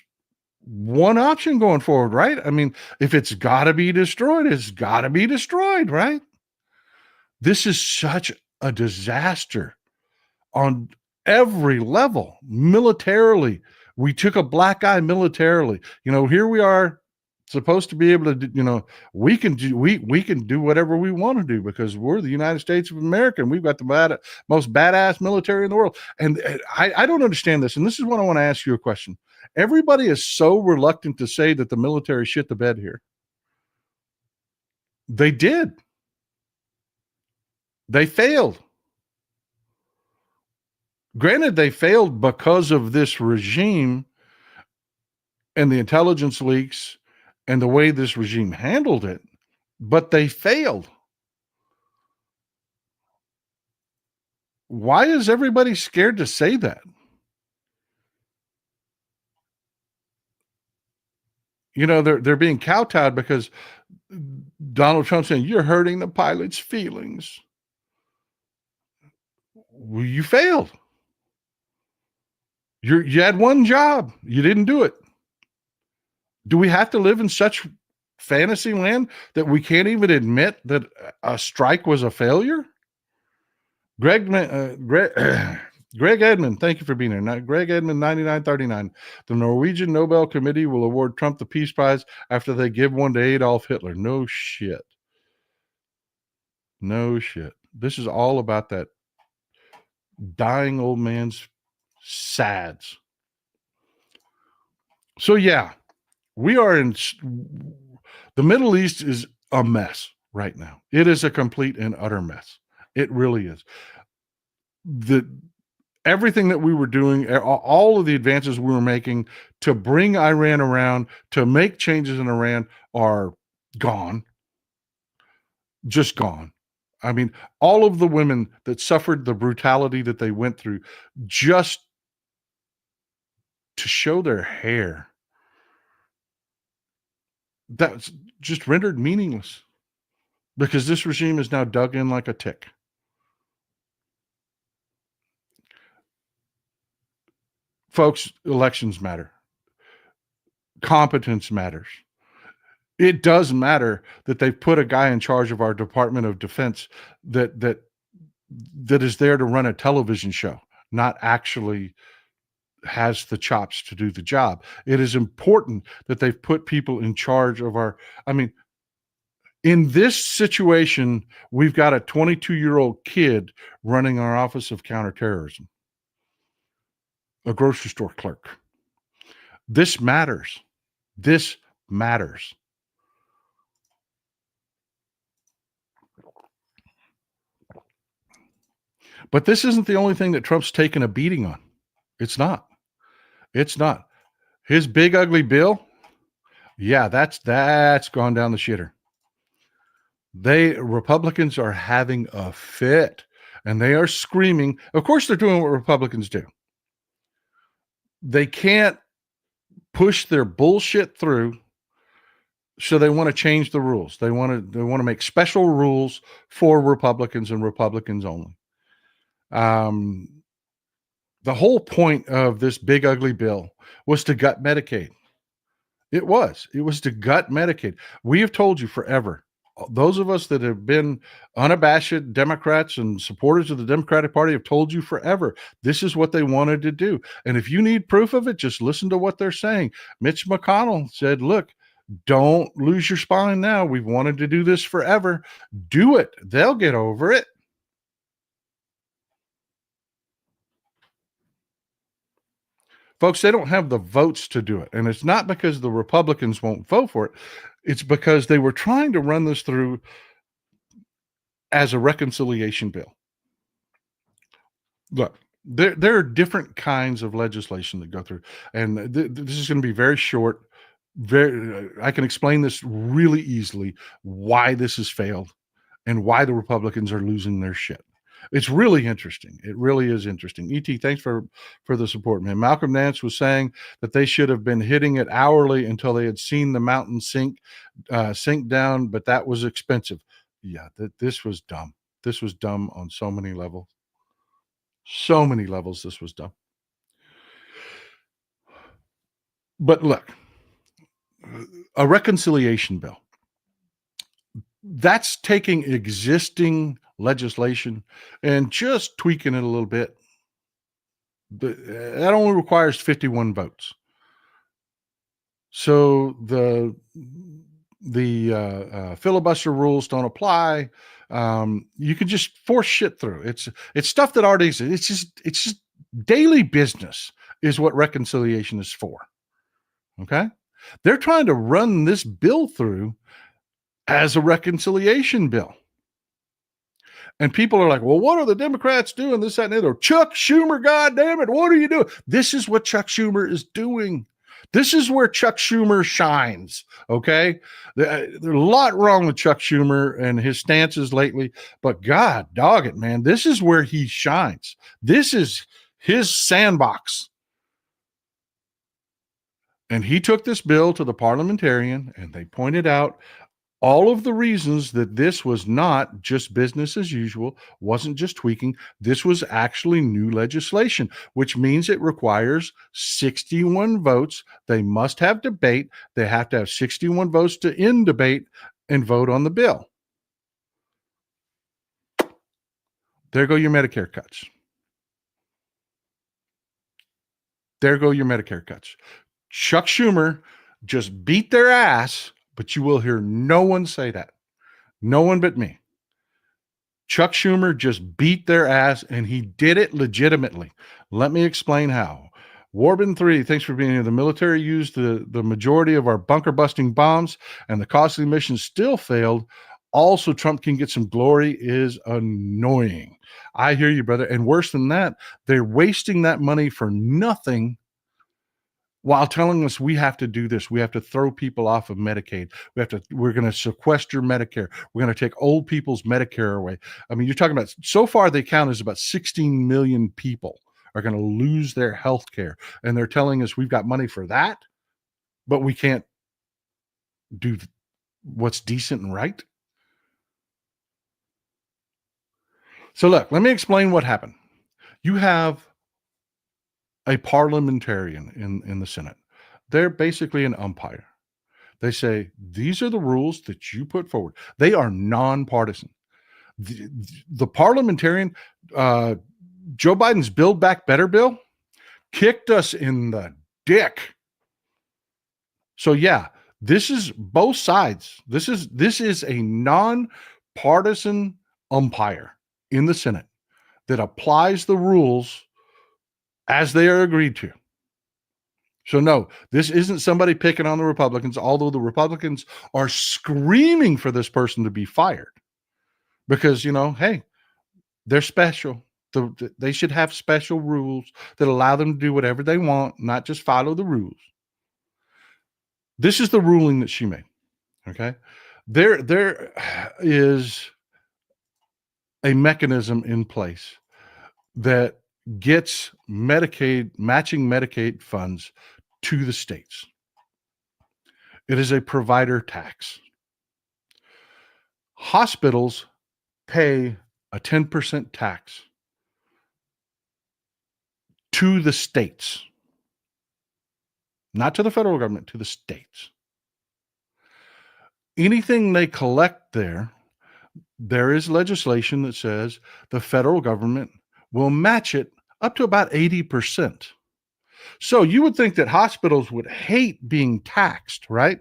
S1: one option going forward, right? I mean, if it's got to be destroyed, it's got to be destroyed, right? This is such a disaster on every level. Militarily, we took a black eye militarily. Here we are supposed to be able to, we can do whatever we want to do because we're the United States of America and we've got the most badass military in the world. And I don't understand this. And this is what I want to ask you a question. Everybody is so reluctant to say that the military shit the bed here. They did. They failed. Granted, they failed because of this regime and the intelligence leaks and the way this regime handled it, but they failed. Why is everybody scared to say that? They're being kowtowed because Donald Trump's saying, you're hurting the pilot's feelings. Well, you failed. You had one job. You didn't do it. Do we have to live in such fantasy land that we can't even admit that a strike was a failure? Greg Edmond, thank you for being here. Greg Edmond, 9939. The Norwegian Nobel Committee will award Trump the Peace Prize after they give one to Adolf Hitler. No shit. This is all about that dying old man's sads. So yeah, we are in the Middle East is a mess right now. It is a complete and utter mess. It really is. Everything that we were doing, all of the advances we were making to bring Iran around, to make changes in Iran are gone. Just gone. I mean, all of the women that suffered the brutality that they went through just to show their hair, that's just rendered meaningless because this regime is now dug in like a tick. Folks, elections matter. Competence matters. It does matter that they've put a guy in charge of our Department of Defense that is there to run a television show, not actually has the chops to do the job. It is important that they've put people in charge of in this situation, we've got a 22-year-old kid running our Office of Counterterrorism, a grocery store clerk. This matters. This matters. But this isn't the only thing that Trump's taken a beating on. It's not. His big ugly bill, yeah, that's gone down the shitter. Republicans are having a fit and they are screaming. Of course, they're doing what Republicans do. They can't push their bullshit through, so they want to change the rules. They want to make special rules for Republicans and Republicans only. The whole point of this big ugly bill was to gut Medicaid. It was to gut Medicaid. We have told you forever, those of us that have been unabashed Democrats and supporters of the Democratic Party have told you forever, this is what they wanted to do. And if you need proof of it, just listen to what they're saying. Mitch McConnell said, look, don't lose your spine now. We've wanted to do this forever. Do it. They'll get over it. Folks, they don't have the votes to do it. And it's not because the Republicans won't vote for it. It's because they were trying to run this through as a reconciliation bill. Look, there are different kinds of legislation that go through. And this is going to be very short. I can explain this really easily, why this has failed and why the Republicans are losing their shit. It's really interesting. It really is interesting. E.T., thanks for the support, man. Malcolm Nance was saying that they should have been hitting it hourly until they had seen the mountain sink down, but that was expensive. Yeah, this was dumb. This was dumb on so many levels. So many levels this was dumb. But look, a reconciliation bill, that's taking existing legislation and just tweaking it a little bit. That only requires 51 votes. So the filibuster rules don't apply. You can just force shit through. It's stuff that already exists. It's just daily business is what reconciliation is for. Okay? They're trying to run this bill through as a reconciliation bill. And people are like, well, what are the Democrats doing? This, that, and the other. Chuck Schumer, goddamn it, what are you doing? This is what Chuck Schumer is doing. This is where Chuck Schumer shines, okay? There's a lot wrong with Chuck Schumer and his stances lately, but God dog it, man, this is where he shines. This is his sandbox. And he took this bill to the parliamentarian, and they pointed out all of the reasons that this was not just business as usual, wasn't just tweaking. This was actually new legislation, which means it requires 61 votes. They must have debate. They have to have 61 votes to end debate and vote on the bill. There go your Medicare cuts. There go your Medicare cuts. Chuck Schumer just beat their ass, but you will hear no one say that. No one but me. Chuck Schumer just beat their ass, and he did it legitimately. Let me explain how. Warbin 3, thanks for being here. The military used the majority of our bunker-busting bombs, and the costly mission still failed. Also, Trump can get some glory is annoying. I hear you, brother. And worse than that, they're wasting that money for nothing while telling us we have to do this. We have to throw people off of Medicaid. We're going to sequester Medicare. We're going to take old people's Medicare away. I mean, you're talking about, so far they count as about 16 million people are going to lose their health care. And they're telling us we've got money for that, but we can't do what's decent and right. So look, let me explain what happened. You have a parliamentarian in the Senate. They're basically an umpire. They say, these are the rules that you put forward. They are nonpartisan. The parliamentarian, Joe Biden's Build Back Better bill, kicked us in the dick. So yeah, this is both sides. This is a nonpartisan umpire in the Senate that applies the rules as they are agreed to. So no, this isn't somebody picking on the Republicans, although the Republicans are screaming for this person to be fired because, hey, they're special. They should have special rules that allow them to do whatever they want, not just follow the rules. This is the ruling that she made. Okay. There is a mechanism in place that gets matching Medicaid funds to the states. It is a provider tax. Hospitals pay a 10% tax to the states. not to the federal government, to the states. Anything they collect there is legislation that says the federal government will match it up to about 80%. So you would think that hospitals would hate being taxed, right?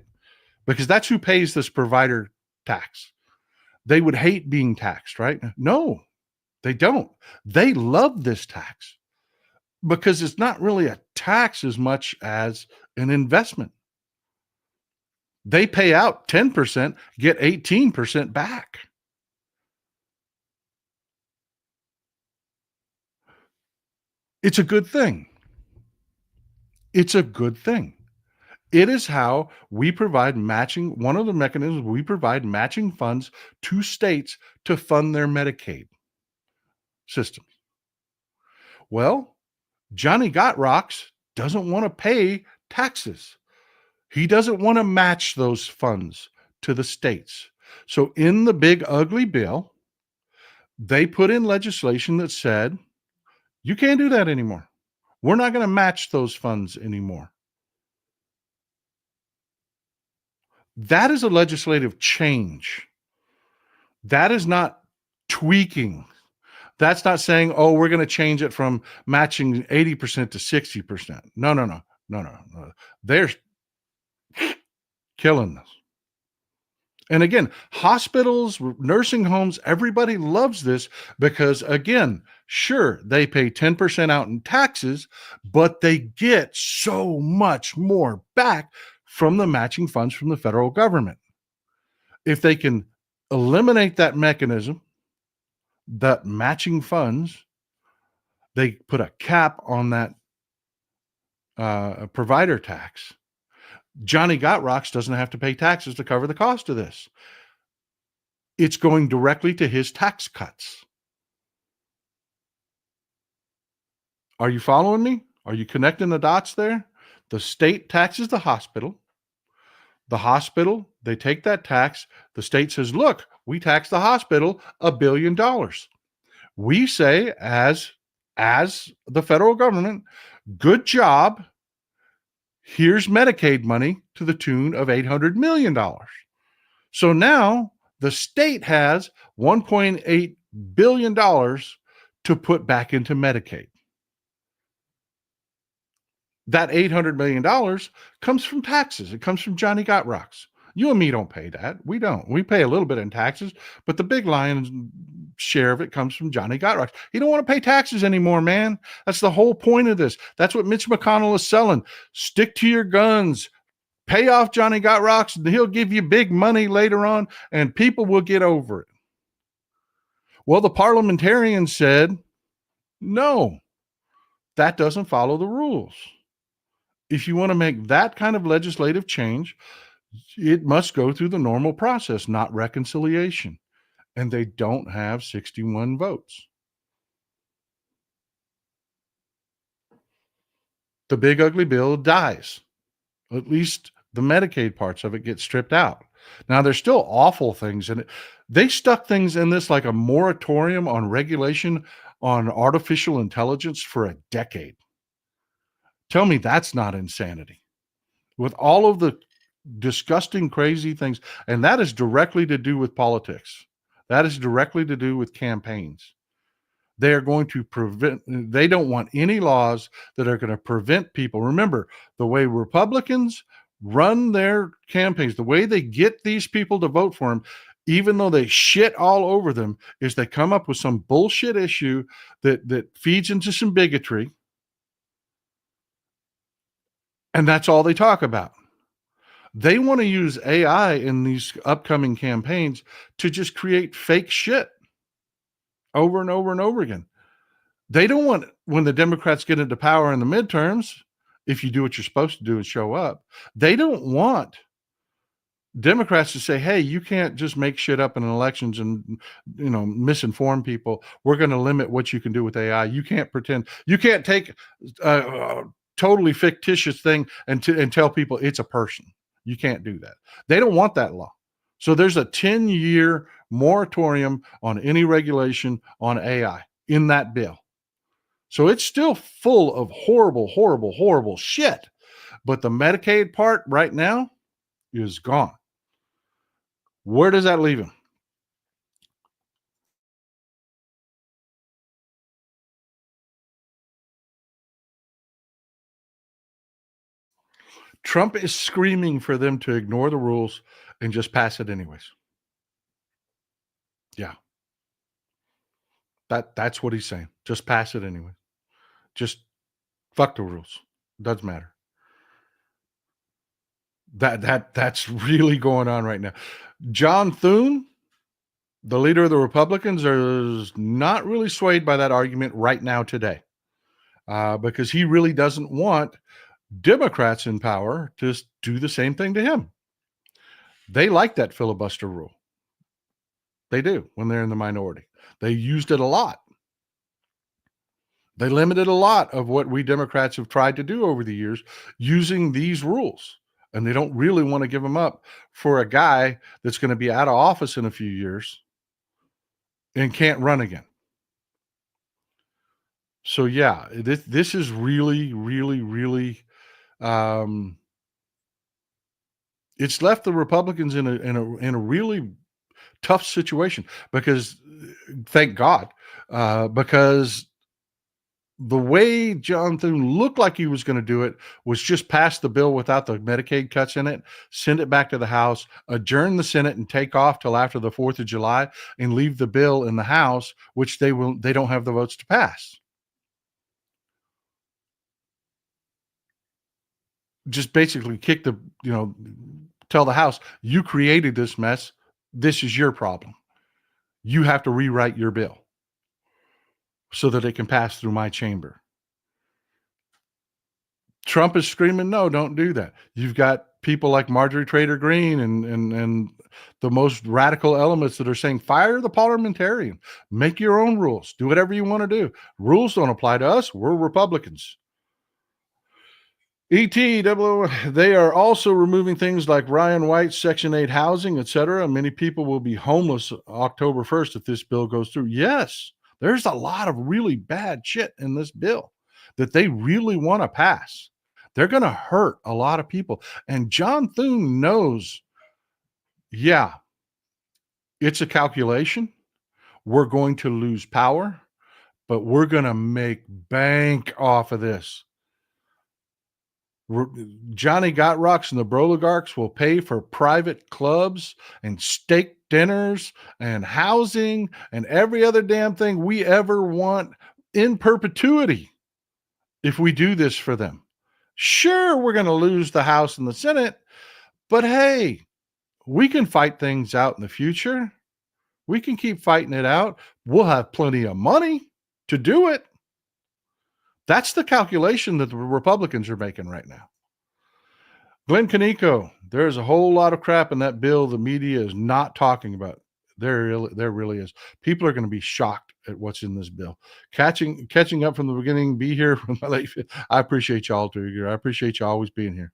S1: Because that's who pays this provider tax. They would hate being taxed, right? No, they don't. They love this tax because it's not really a tax as much as an investment. They pay out 10%, get 18% back. It's a good thing. It's a good thing. It is how we provide matching, one of the mechanisms we provide matching funds to states to fund their Medicaid systems. Well, Johnny Got Rocks doesn't want to pay taxes. He doesn't want to match those funds to the states. So in the big ugly bill, they put in legislation that said, you can't do that anymore. We're not going to match those funds anymore. That is a legislative change. That is not tweaking. That's not saying, oh, we're going to change it from matching 80% to 60%. No. They're killing us. And again, hospitals, nursing homes, everybody loves this because, again, sure, they pay 10% out in taxes, but they get so much more back from the matching funds from the federal government. If they can eliminate that mechanism, that matching funds, they put a cap on that provider tax. Johnny Got Rocks doesn't have to pay taxes to cover the cost of this. It's going directly to his tax cuts. Are you following me? Are you connecting the dots there? The state taxes the hospital. The hospital, they take that tax. The state says, look, we tax the hospital $1 billion. We say, as the federal government, good job. Here's Medicaid money to the tune of $800 million. So now the state has $1.8 billion to put back into Medicaid. That $800 million comes from taxes. It comes from Johnny Got Rocks. You and me don't pay that. We don't. We pay a little bit in taxes, but the big lion's share of it comes from Johnny Got Rocks. He don't want to pay taxes anymore, man. That's the whole point of this. That's what Mitch McConnell is selling. Stick to your guns. Pay off Johnny Got Rocks, and he'll give you big money later on, and people will get over it. Well, the parliamentarian said, no, that doesn't follow the rules. If you want to make that kind of legislative change, it must go through the normal process, not reconciliation. And they don't have 61 votes. The big ugly bill dies. At least the Medicaid parts of it get stripped out. Now, there's still awful things in it. They stuck things in this like a moratorium on regulation on artificial intelligence for a decade. Tell me that's not insanity. With all of the disgusting, crazy things, and that is directly to do with politics. That is directly to do with campaigns. They are going to prevent, they don't want any laws that are going to prevent people. Remember, the way Republicans run their campaigns, the way they get these people to vote for them, even though they shit all over them, is they come up with some bullshit issue that feeds into some bigotry. And that's all they talk about. They want to use AI in these upcoming campaigns to just create fake shit over and over and over again. They don't want, when the Democrats get into power in the midterms, if you do what you're supposed to do and show up, they don't want Democrats to say, hey, you can't just make shit up in elections and, misinform people. We're going to limit what you can do with AI. You can't pretend. You can't take a totally fictitious thing and tell people it's a person. You can't do that. They don't want that law. So there's a 10-year moratorium on any regulation on AI in that bill. So it's still full of horrible, horrible, horrible shit. But the Medicaid part right now is gone. Where does that leave him? Trump is screaming for them to ignore the rules and just pass it anyways. Yeah. That's what he's saying. Just pass it anyway. Just fuck the rules. Doesn't matter. That's really going on right now. John Thune, the leader of the Republicans, is not really swayed by that argument right now today, because he really doesn't want Democrats in power to do the same thing to him. They like that filibuster rule. They do when they're in the minority. They used it a lot. They limited a lot of what we Democrats have tried to do over the years using these rules. And they don't really want to give them up for a guy that's going to be out of office in a few years and can't run again. So yeah, this is really, really, really, it's left the Republicans in a really tough situation because, thank God, because the way John Thune looked like he was going to do it was just pass the bill without the Medicaid cuts in it, send it back to the House, adjourn the Senate, and take off till after the 4th of July and leave the bill in the House, which they don't have the votes to pass. Just basically tell the House, you created this mess. This is your problem. You have to rewrite your bill so that it can pass through my chamber. Trump is screaming, no, don't do that. You've got people like Marjorie Taylor Greene and the most radical elements that are saying, fire the parliamentarian, make your own rules, do whatever you want to do. Rules don't apply to us. We're Republicans. They are also removing things like Ryan White's Section 8 housing, etc. Many people will be homeless October 1st if this bill goes through. Yes, there's a lot of really bad shit in this bill that they really want to pass. They're going to hurt a lot of people. And John Thune knows, yeah, it's a calculation. We're going to lose power, but we're going to make bank off of this. Johnny Gotrocks and the Broligarchs will pay for private clubs and steak dinners and housing and every other damn thing we ever want in perpetuity if we do this for them. Sure, we're going to lose the House and the Senate, but hey, we can fight things out in the future. We can keep fighting it out. We'll have plenty of money to do it. That's the calculation that the Republicans are making right now. Glenn Kaneko, there's a whole lot of crap in that bill the media is not talking about. There really is. People are going to be shocked at what's in this bill. Catching up from the beginning, be here from my late. I appreciate y'all too. I appreciate you always being here.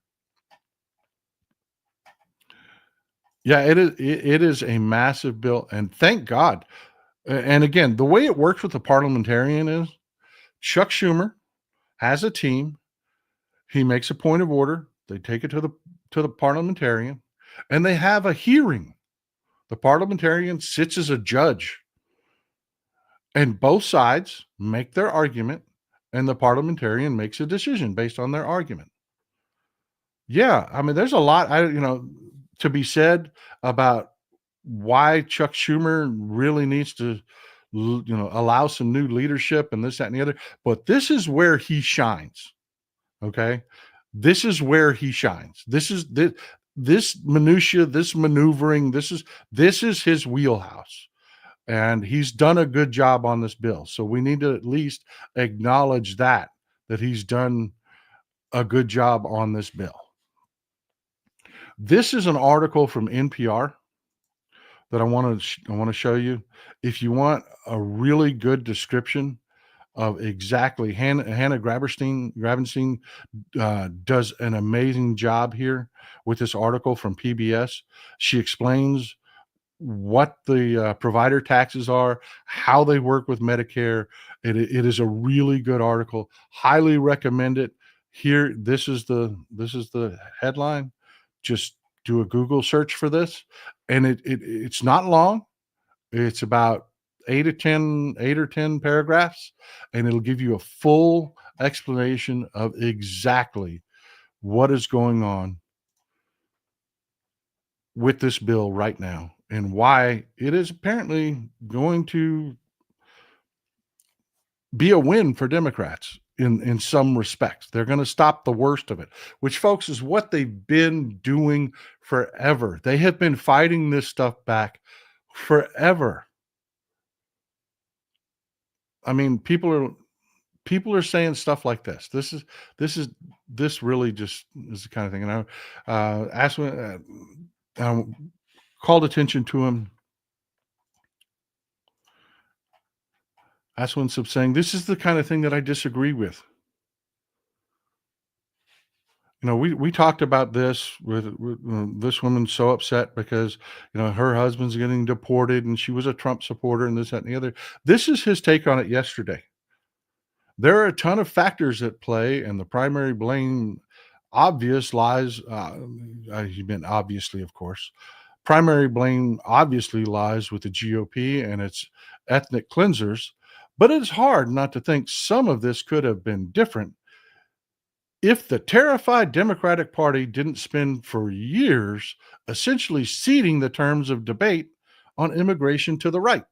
S1: Yeah, it is a massive bill, and thank God. And again, the way it works with the parliamentarian is Chuck Schumer has a team. He makes a point of order. They take it to the parliamentarian, and they have a hearing. The parliamentarian sits as a judge, and both sides make their argument, and the parliamentarian makes a decision based on their argument. Yeah, I mean, there's a lot to be said about why Chuck Schumer really needs to allow some new leadership and this, that, and the other. But this is where he shines. Okay. This is where he shines. This minutia, this maneuvering, this is his wheelhouse. And he's done a good job on this bill. So we need to at least acknowledge that he's done a good job on this bill. This is an article from NPR that I want to show you. If you want a really good description of exactly, Hannah Gravenstein does an amazing job here with this article from PBS. She explains what the provider taxes are, how they work with Medicare. It is a really good article. Highly recommend it. Here, this is the headline. Just do a Google search for this, and it's not long. It's about 8 or 10 paragraphs, and it'll give you a full explanation of exactly what is going on with this bill right now and why it is apparently going to be a win for Democrats in some respects. They're going to stop the worst of it, which, folks, is what they've been doing forever. They have been fighting this stuff back forever. I mean, people are saying stuff like this. This really just is the kind of thing. And I called attention to him. Aswin saying, this is the kind of thing that I disagree with. You know, we talked about this with this woman so upset because, her husband's getting deported and she was a Trump supporter and this, that, and the other. This is his take on it yesterday. There are a ton of factors at play, and the primary blame lies, he meant obviously, of course. Primary blame obviously lies with the GOP and its ethnic cleansers, but it's hard not to think some of this could have been different if the terrified Democratic Party didn't spend for years essentially ceding the terms of debate on immigration to the right.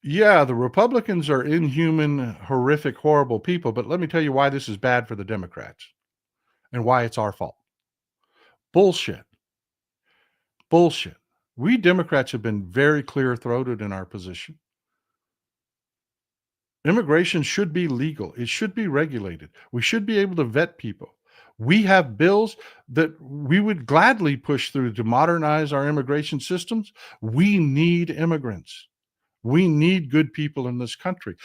S1: Yeah, the Republicans are inhuman, horrific, horrible people, but let me tell you why this is bad for the Democrats and why it's our fault. Bullshit. Bullshit. We Democrats have been very clear-throated in our position. Immigration should be legal. It should be regulated. We should be able to vet people. We have bills that we would gladly push through to modernize our immigration systems. We need immigrants. We need good people in this country.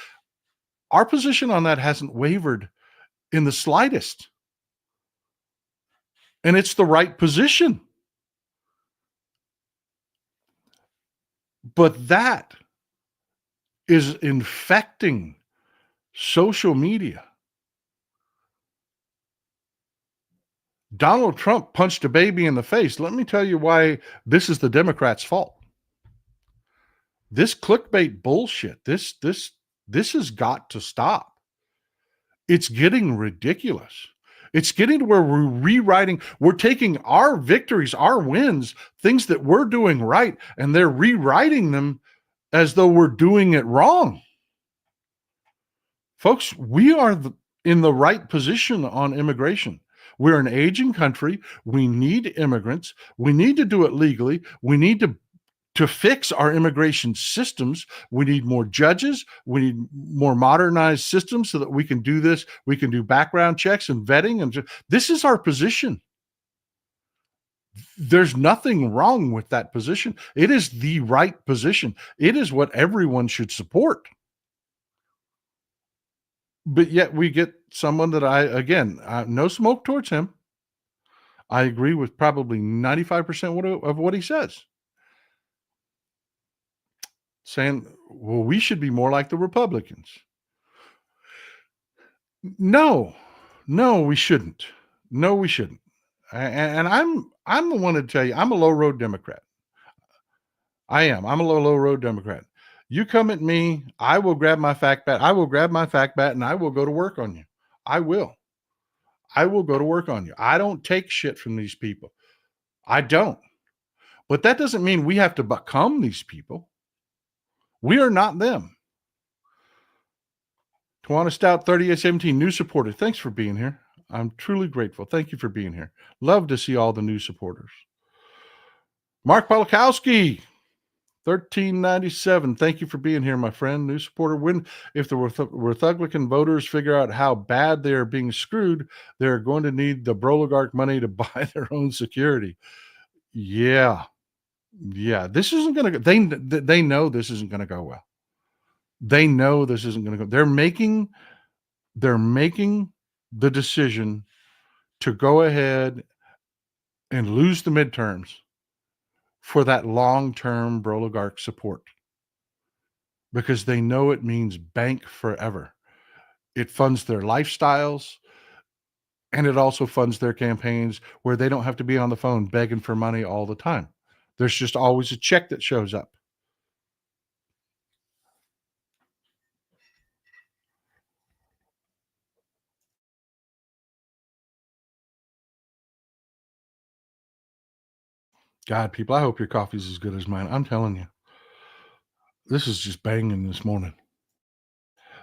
S1: Our position on that hasn't wavered in the slightest. And it's the right position. But that is infecting social media. Donald Trump punched a baby in the face. Let me tell you why this is the Democrats' fault. This clickbait bullshit, this has got to stop. It's getting ridiculous. It's getting to where we're taking our victories, our wins, things that we're doing right, and they're rewriting them as though we're doing it wrong. Folks, we are in the right position on immigration. We're an aging country. We need immigrants. We need to do it legally. We need to fix our immigration systems. We need more judges. We need more modernized systems so that we can do this. We can do background checks and vetting. And this is our position. There's nothing wrong with that position. It is the right position. It is what everyone should support. But yet we get someone that no smoke towards him. I agree with probably 95% of what he says. Saying, well, we should be more like the Republicans. No, we shouldn't. No, we shouldn't. And I'm the one to tell you, I'm a low road Democrat. I am. I'm a low road Democrat. You come at me, I will grab my fact bat. I will grab my fact bat and I will go to work on you. I will go to work on you. I don't take shit from these people. I don't. But that doesn't mean we have to become these people. We are not them. Tawana Stout, 3817, new supporter. Thanks for being here. I'm truly grateful. Thank you for being here. Love to see all the new supporters. Mark Polakowski, 1397. Thank you for being here, my friend. New supporter. If the Republican voters figure out how bad they are being screwed, they're going to need the Broligarch money to buy their own security. Yeah. This isn't going to go. They know this isn't going to go well. They know this isn't going to go. They're making the decision to go ahead and lose the midterms for that long-term Broligarch support, because they know it means bank forever. it funds their lifestyles, and it also funds their campaigns where they don't have to be on the phone begging for money all the time. There's just always a check that shows up. God, people, I hope your coffee's as good as mine. I'm telling you, this is just banging this morning.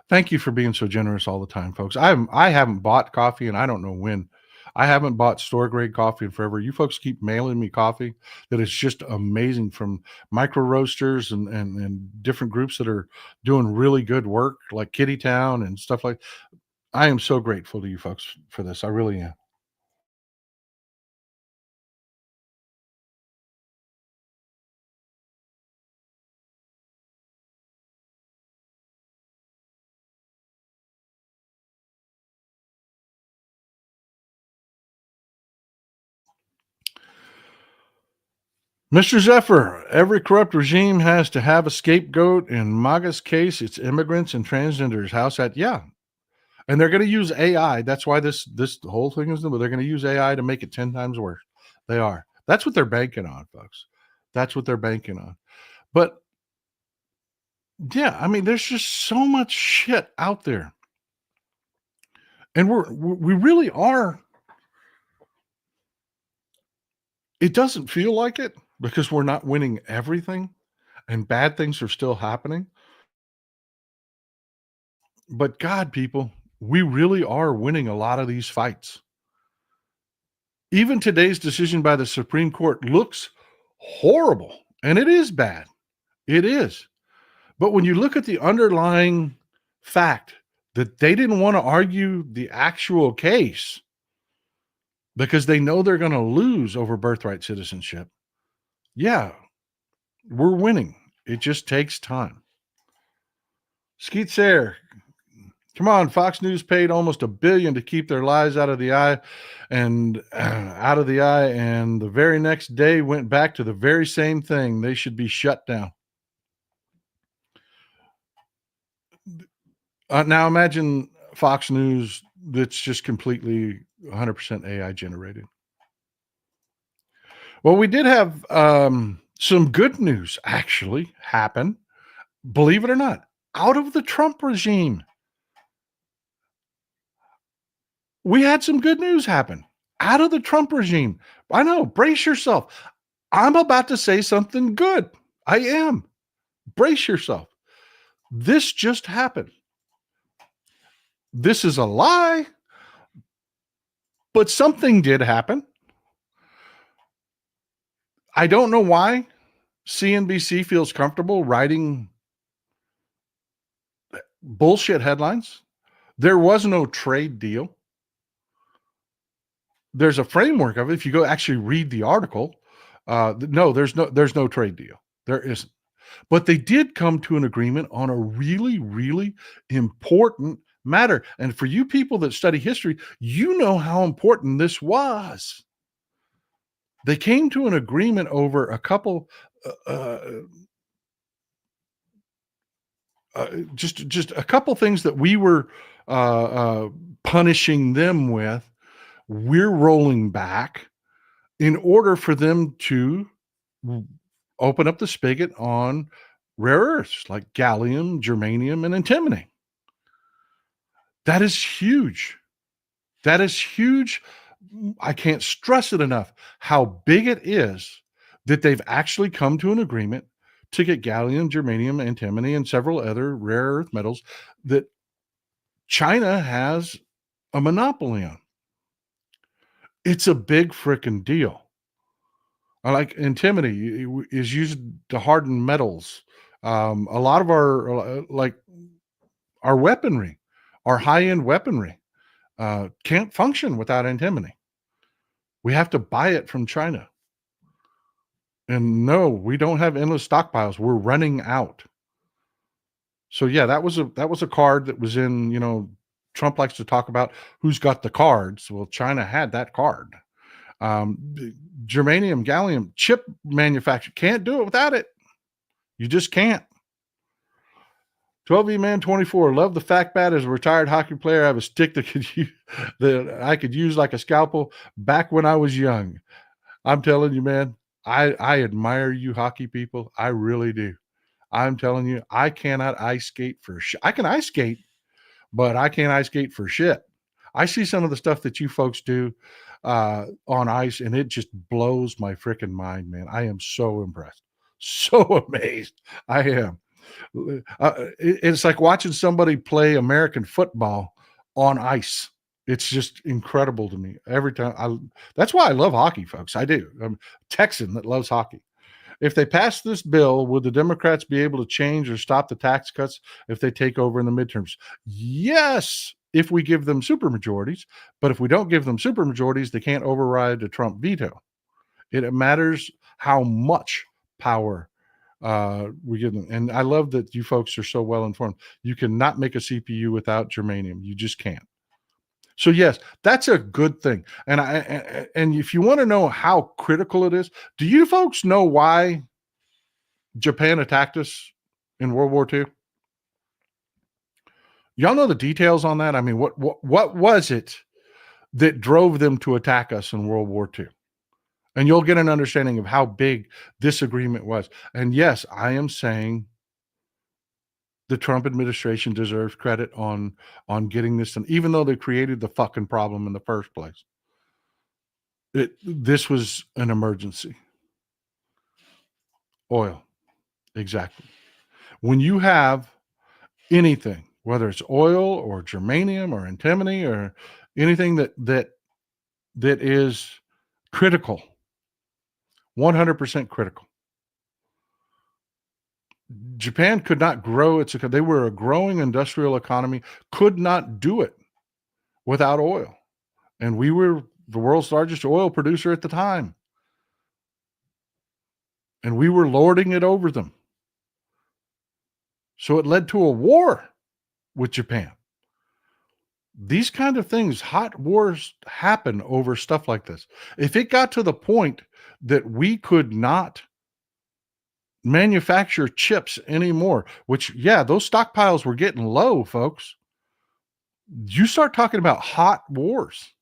S1: Thank you for being so generous all the time, folks. I haven't bought coffee and I don't know when. I haven't bought store grade coffee in forever. You folks keep mailing me coffee that is just amazing from micro roasters and different groups that are doing really good work like Kitty Town and stuff like. I am so grateful to you folks for this. I really am. Mr. Zephyr, every corrupt regime has to have a scapegoat. In MAGA's case, it's immigrants and transgenders. How's that? Yeah. And they're going to use AI. That's why this whole thing is, they're going to use AI to make it 10 times worse. They are. That's what they're banking on, folks. That's what they're banking on. But yeah, I mean, there's just so much shit out there. And we really are. It doesn't feel like it because we're not winning everything and bad things are still happening. But God, people, we really are winning a lot of these fights. Even today's decision by the Supreme Court looks horrible, and it is bad. It is. But when you look at the underlying fact that they didn't want to argue the actual case because they know they're going to lose over birthright citizenship, yeah, we're winning. It just takes time. Skeet Sayre, come on, Fox News paid almost $1 billion to keep their lies out of the eye, and the very next day went back to the very same thing. They should be shut down. Now imagine Fox News that's just completely 100% AI generated. Well, we did have some good news actually happen, believe it or not, out of the Trump regime. We had some good news happen out of the Trump regime. I know, brace yourself. I'm about to say something good. I am. Brace yourself. This just happened. This is a lie, but something did happen. I don't know why CNBC feels comfortable writing bullshit headlines. There was no trade deal. There's a framework of it. If you go actually read the article, no, there's no trade deal. There isn't. But they did come to an agreement on a really, really important matter. And for you people that study history, you know how important this was. They came to an agreement over a couple, just a couple things that we were punishing them with. We're rolling back in order for them to open up the spigot on rare earths like gallium, germanium, and antimony. That is huge. That is huge. I can't stress it enough how big it is that they've actually come to an agreement to get gallium, germanium, antimony, and several other rare earth metals that China has a monopoly on. It's a big freaking deal. Like antimony is used to harden metals. A lot of our our weaponry, our high-end weaponry, can't function without antimony. We have to buy it from China. And no, we don't have endless stockpiles. We're running out. So yeah, that was a card that was in, Trump likes to talk about who's got the cards. Well, China had that card. Germanium, gallium, chip manufacture, can't do it without it. You just can't. 12E Man 24. Love the fact bat as a retired hockey player. I have a stick that I could use like a scalpel back when I was young. I'm telling you, man, I admire you hockey people. I really do. I'm telling you, I cannot ice skate for shit. I can ice skate, but I can't ice skate for shit. I see some of the stuff that you folks do on ice, and it just blows my freaking mind, man. I am so impressed, so amazed. I am. It's like watching somebody play American football on ice. It's just incredible to me every time. That's why I love hockey, folks. I do. I'm a Texan that loves hockey. If they pass this bill, would the Democrats be able to change or stop the tax cuts if they take over in the midterms? Yes, if we give them supermajorities. But if we don't give them supermajorities, they can't override the Trump veto. It matters how much power we give them. And I love that you folks are so well informed. You cannot make a CPU without germanium. You just can't. So yes, that's a good thing. And if you want to know how critical it is, do you folks know why Japan attacked us in World War II? Y'all know the details on that? I mean, what was it that drove them to attack us in World War II? And you'll get an understanding of how big this agreement was. And yes, I am saying the Trump administration deserves credit on getting this done, even though they created the fucking problem in the first place. This was an emergency. Oil. Exactly. When you have anything, whether it's oil or germanium or antimony or anything that is critical, 100% critical. Japan could not grow. They were a growing industrial economy, could not do it without oil. And we were the world's largest oil producer at the time. And we were lording it over them. So it led to a war with Japan. These kind of things, hot wars happen over stuff like this. If it got to the point that we could not manufacture chips anymore, which, yeah, those stockpiles were getting low, folks. You start talking about hot wars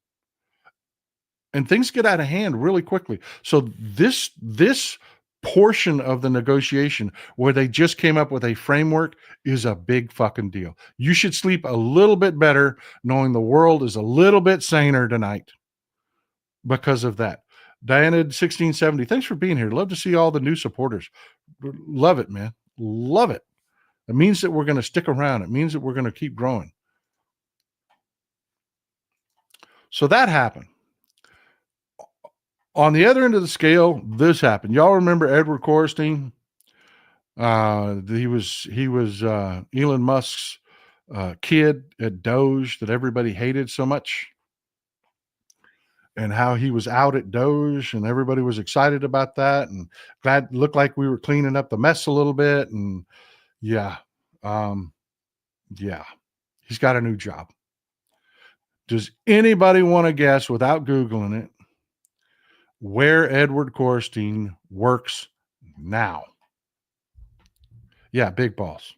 S1: and things get out of hand really quickly. So this portion of the negotiation where they just came up with a framework is a big fucking deal. You should sleep a little bit better knowing the world is a little bit saner tonight because of that. Diana 1670, thanks for being here. Love to see all the new supporters. Love it, man. Love it. It means that we're going to stick around. It means that we're going to keep growing. So that happened. On the other end of the scale, this happened. Y'all remember Edward Korstein? He was Elon Musk's kid at Doge that everybody hated so much, and how he was out at Doge and everybody was excited about that and glad it looked like we were cleaning up the mess a little bit. And yeah, he's got a new job. Does anybody want to guess without Googling it where Edward Korstein works now? Yeah, Big Boss.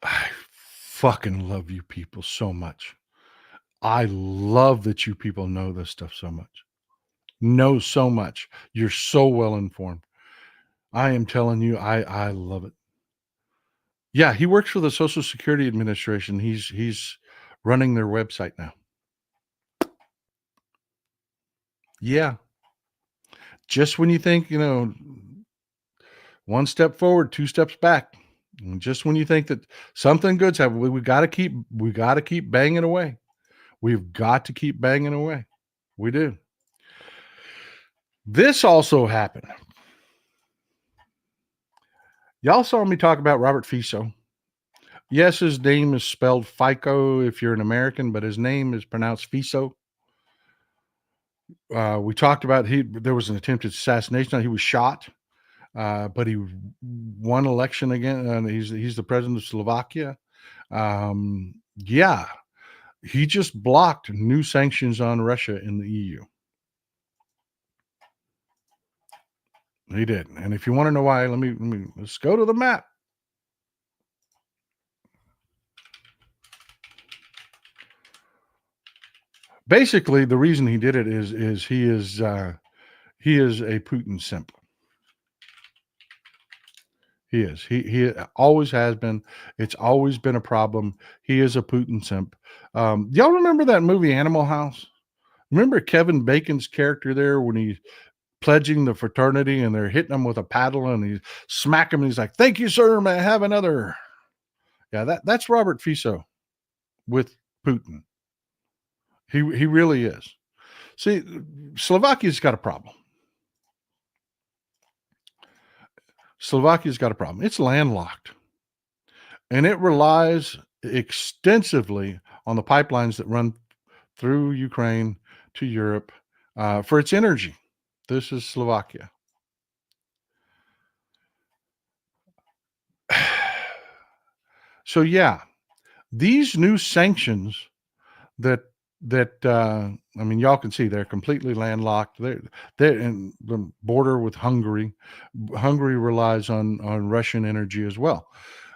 S1: I fucking love you people so much. I love that you people know this stuff so much. Know so much. You're so well informed. I am telling you, I love it. Yeah, he works for the Social Security Administration. He's running their website now. Yeah. Just when you think, one step forward, two steps back. And just when you think that something good's happening, we got to keep banging away. We've got to keep banging away. We do. This also happened. Y'all saw me talk about Robert Fico. Yes, his name is spelled FICO if you're an American, but his name is pronounced Fico. We talked about there was an attempted assassination. He was shot, but he won election again. He's the president of Slovakia. Yeah. He just blocked new sanctions on Russia in the EU. He did. And if you want to know why, let's go to the map. Basically, the reason he did it is he is a Putin simp. He is. He always has been. It's always been a problem. He is a Putin simp. Y'all remember that movie Animal House? Remember Kevin Bacon's character there when he's pledging the fraternity and they're hitting him with a paddle and he's smacking him and he's like, "Thank you, sir. May I have another?" Yeah, that's Robert Fico with Putin. He really is. See, Slovakia's got a problem. Slovakia's got a problem. It's landlocked. And it relies extensively on the pipelines that run through Ukraine to Europe for its energy. This is Slovakia. So yeah, these new sanctions that I mean, y'all can see they're completely landlocked. They're in the border with Hungary. Hungary relies on Russian energy as well.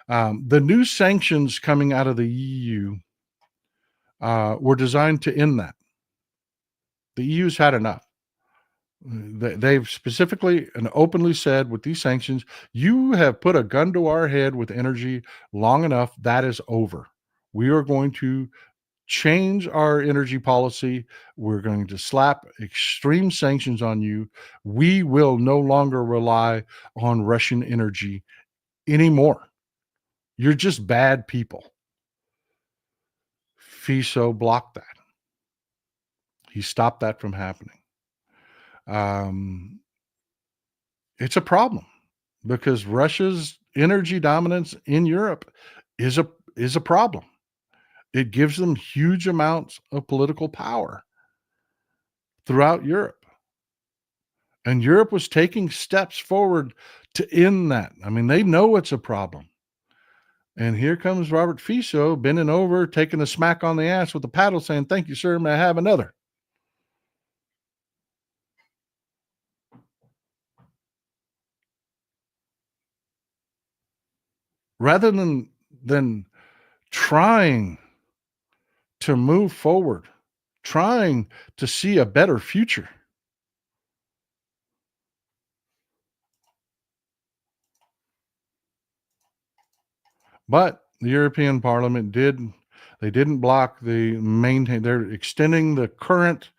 S1: The new sanctions coming out of the EU were designed to end that. The EU's had enough. They've specifically and openly said with these sanctions, you have put a gun to our head with energy long enough. That is over. We are going to change our energy policy. We're going to slap extreme sanctions on you. We will no longer rely on Russian energy anymore. You're just bad people. Fico blocked that. He stopped that from happening. It's a problem because Russia's energy dominance in Europe is a problem. It gives them huge amounts of political power throughout Europe. And Europe was taking steps forward to end that. I mean, they know it's a problem. And here comes Robert Fico bending over, taking a smack on the ass with a paddle saying, "Thank you, sir. May I have another?" Rather than trying to move forward, trying to see a better future. But the European Parliament didn't block they're extending the current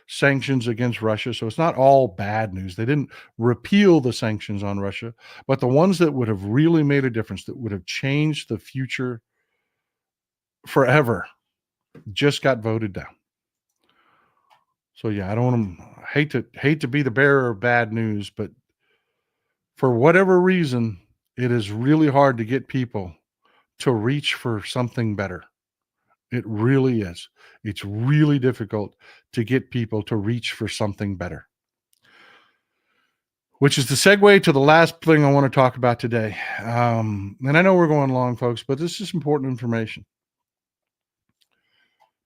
S1: sanctions against Russia. So it's not all bad news. They didn't repeal the sanctions on Russia, but the ones that would have really made a difference, that would have changed the future forever, just got voted down. So yeah, I don't want to hate to be the bearer of bad news, but for whatever reason, it is really hard to get people to reach for something better. It really is. It's really difficult to get people to reach for something better. Which is the segue to the last thing I want to talk about today. And I know we're going long, folks, but this is important information.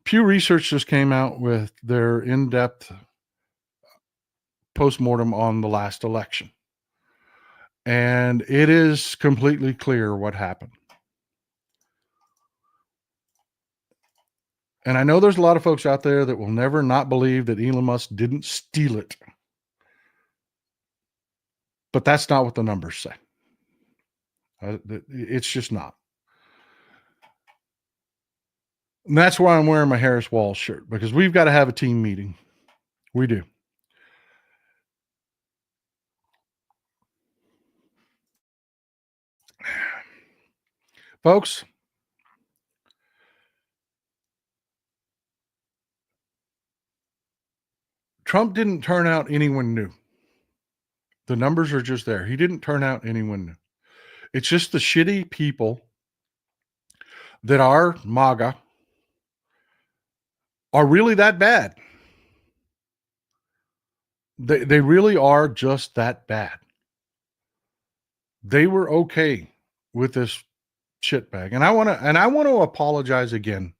S1: Pew Research just came out with their in-depth postmortem on the last election. And it is completely clear what happened. And I know there's a lot of folks out there that will never not believe that Elon Musk didn't steal it. But that's not what the numbers say. It's just not. And that's why I'm wearing my Harris Walls shirt, because we've got to have a team meeting. We do. Folks, Trump didn't turn out anyone new. The numbers are just there. He didn't turn out anyone new. It's just the shitty people that are MAGA are really that bad. They really are just that bad. They were okay with this shitbag. And I want to apologize again.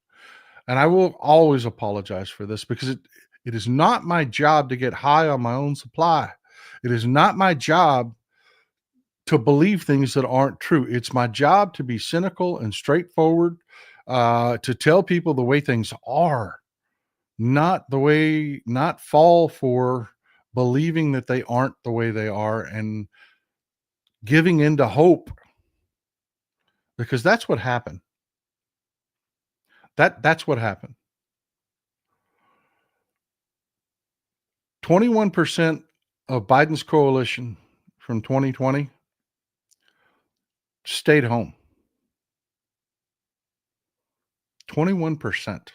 S1: and I will always apologize for this because it is not my job to get high on my own supply. It is not my job to believe things that aren't true. It's my job to be cynical and straightforward, to tell people the way things are, not fall for believing that they aren't the way they are and giving into hope, because that's what happened. That's what happened. 21% of Biden's coalition from 2020 stayed home. 21%.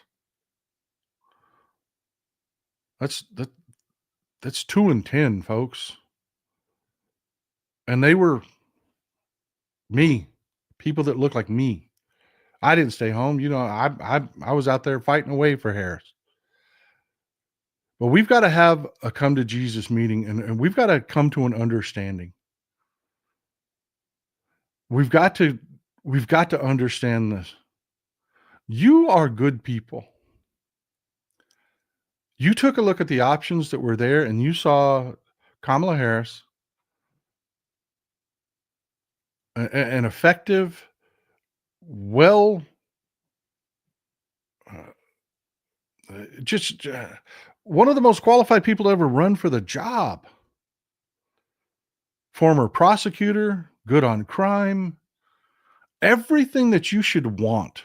S1: That's 2 in 10, folks. And they were me, people that look like me. I didn't stay home. You know, I was out there fighting away for Harris. But we've got to have a come to Jesus meeting, and we've got to come to an understanding. We've got to understand this. You are good people. You took a look at the options that were there, and you saw Kamala Harris, an effective, well, one of the most qualified people to ever run for the job. Former prosecutor, good on crime, everything that you should want.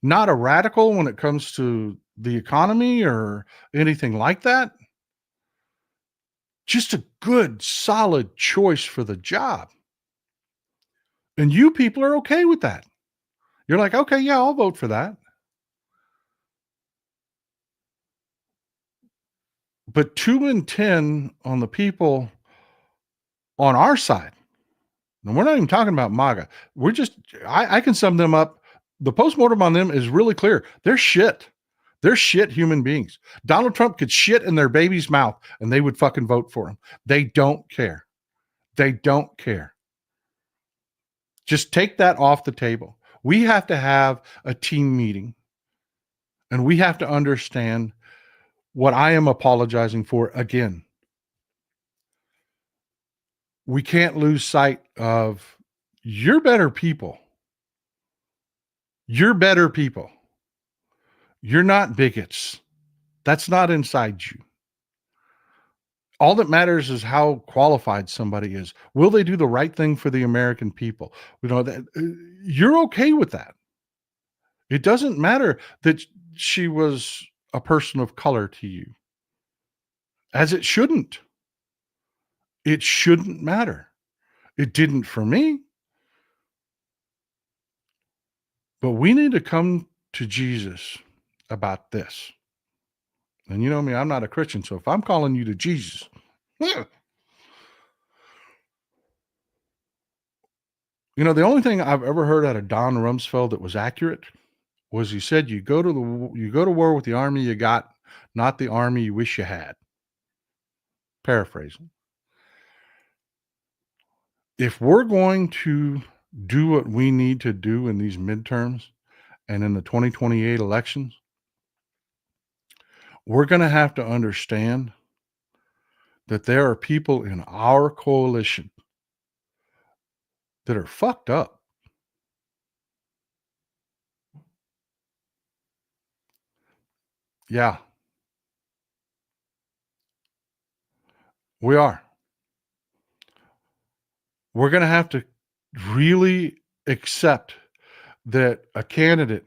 S1: Not a radical when it comes to the economy or anything like that. Just a good, solid choice for the job. And you people are okay with that. You're like, okay, yeah, I'll vote for that. But 2 in 10 on the people on our side. And we're not even talking about MAGA. We're just, I can sum them up. The postmortem on them is really clear. They're shit. They're shit human beings. Donald Trump could shit in their baby's mouth and they would fucking vote for him. They don't care. They don't care. Just take that off the table. We have to have a team meeting, and we have to understand what I am apologizing for again. We can't lose sight of you're better people. You're better people. You're not bigots. That's not inside you. All that matters is how qualified somebody is. Will they do the right thing for the American people? You know, that you're okay with that. It doesn't matter that she was a person of color to you, as it shouldn't. It shouldn't matter. It didn't for me. But we need to come to Jesus about this. And you know me, I'm not a Christian, so if I'm calling you to Jesus, you know, the only thing I've ever heard out of Don Rumsfeld that was accurate was he said, you go to war with the army you got, not the army you wish you had. Paraphrasing. If we're going to do what we need to do in these midterms and in the 2028 elections, we're going to have to understand that there are people in our coalition that are fucked up. Yeah. We are. We're going to have to really accept that a candidate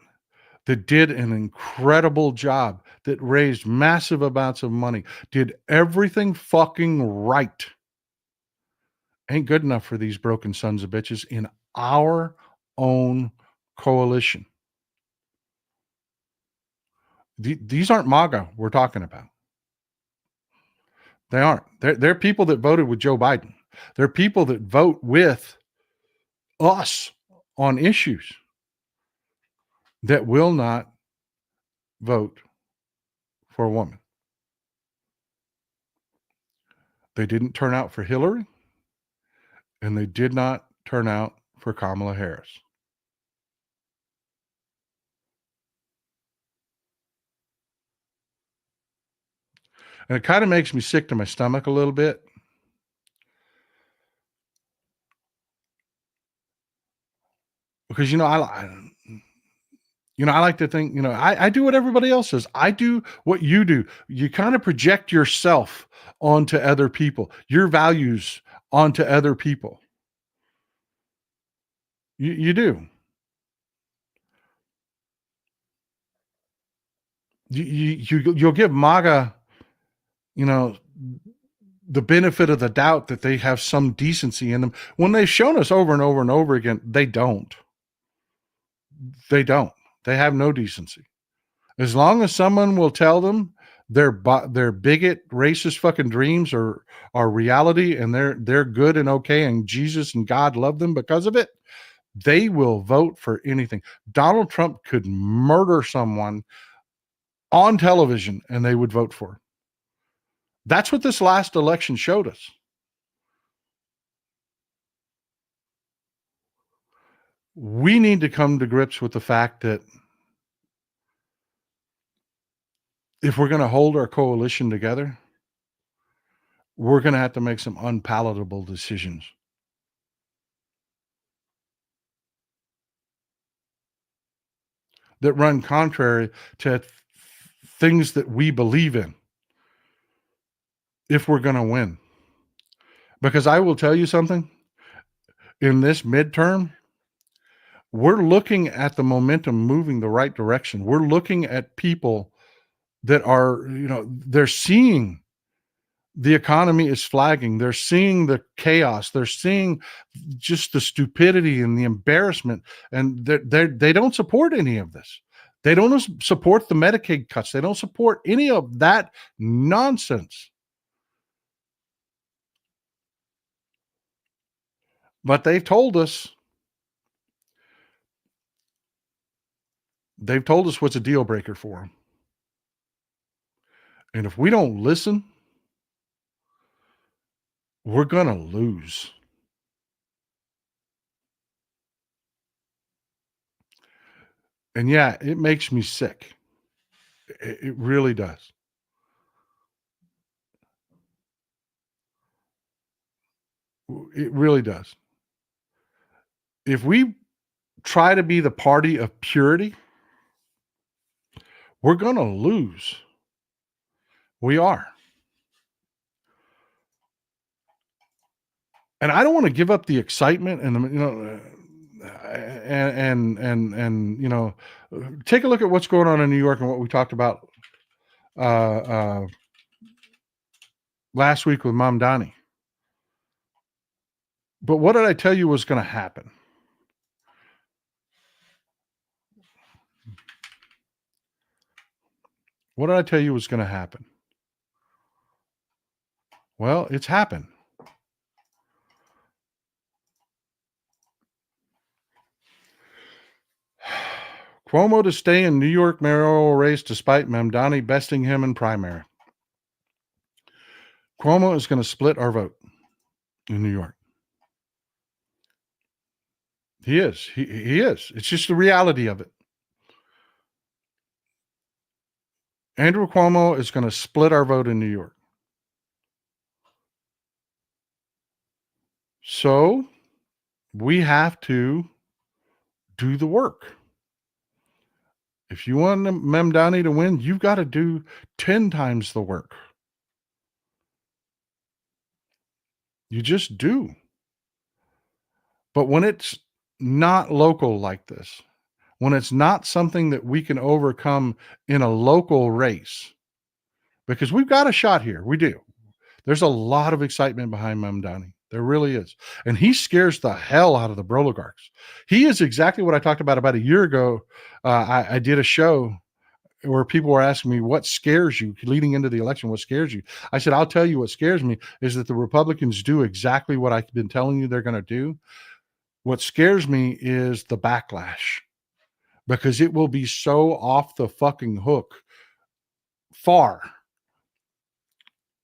S1: that did an incredible job, that raised massive amounts of money, did everything fucking right, ain't good enough for these broken sons of bitches in our own coalition. These aren't MAGA we're talking about. They aren't. They're people that voted with Joe Biden. They're people that vote with us on issues that will not vote for a woman. They didn't turn out for Hillary, and they did not turn out for Kamala Harris. And it kind of makes me sick to my stomach a little bit. Because, I like to think, I do what everybody else does. I do what you do. You kind of project yourself onto other people, your values onto other people. You do. You'll give MAGA, the benefit of the doubt that they have some decency in them when they've shown us over and over and over again, they don't. They don't. They have no decency. As long as someone will tell them their bigot, racist fucking dreams are reality, and they're good and okay, and Jesus and God love them because of it, they will vote for anything. Donald Trump could murder someone on television and they would vote for him. That's what this last election showed us. We need to come to grips with the fact that if we're going to hold our coalition together, we're going to have to make some unpalatable decisions. That run contrary to things that we believe in if we're going to win. Because I will tell you something, in this midterm, we're looking at the momentum moving the right direction. We're looking at people that are, they're seeing the economy is flagging. They're seeing the chaos. They're seeing just the stupidity and the embarrassment. And they don't support any of this. They don't support the Medicaid cuts. They don't support any of that nonsense. But they've told us what's a deal breaker for them. And if we don't listen, we're going to lose. And yeah, it makes me sick. It really does. It really does. If we try to be the party of purity, we're going to lose. We are. And I don't want to give up the excitement and take a look at what's going on in New York and what we talked about last week with Mamdani. But what did I tell you was going to happen? What did I tell you was going to happen? Well, it's happened. Cuomo to stay in New York mayoral race despite Mamdani besting him in primary. Cuomo is going to split our vote in New York. He is. He is. It's just the reality of it. Andrew Cuomo is going to split our vote in New York. So we have to do the work. If you want Mamdani to win, you've got to do 10 times the work. You just do. But when it's not local like this, when it's not something that we can overcome in a local race, because we've got a shot here. We do. There's a lot of excitement behind Mamdani. There really is. And he scares the hell out of the oligarchs. He is exactly what I talked about a year ago. I did a show where people were asking me, what scares you leading into the election? What scares you? I said, I'll tell you what scares me is that the Republicans do exactly what I've been telling you they're going to do. What scares me is the backlash, because it will be so off the fucking hook far.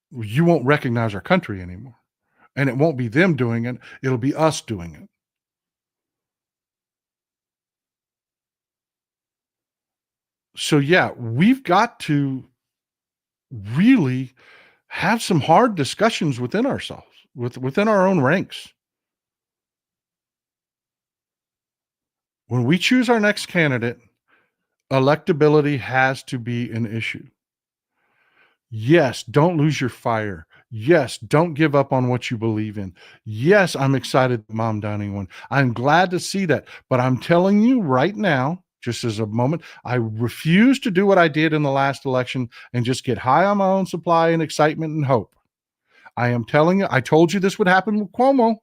S1: You won't recognize our country anymore. And it won't be them doing it. It'll be us doing it. So yeah, we've got to really have some hard discussions within ourselves, within our own ranks. When we choose our next candidate, electability has to be an issue. Yes, don't lose your fire. Yes, don't give up on what you believe in. Yes, I'm excited that Mom Downing won. I'm glad to see that. But I'm telling you right now, just as a moment, I refuse to do what I did in the last election and just get high on my own supply and excitement and hope. I am telling you, I told you this would happen with Cuomo. It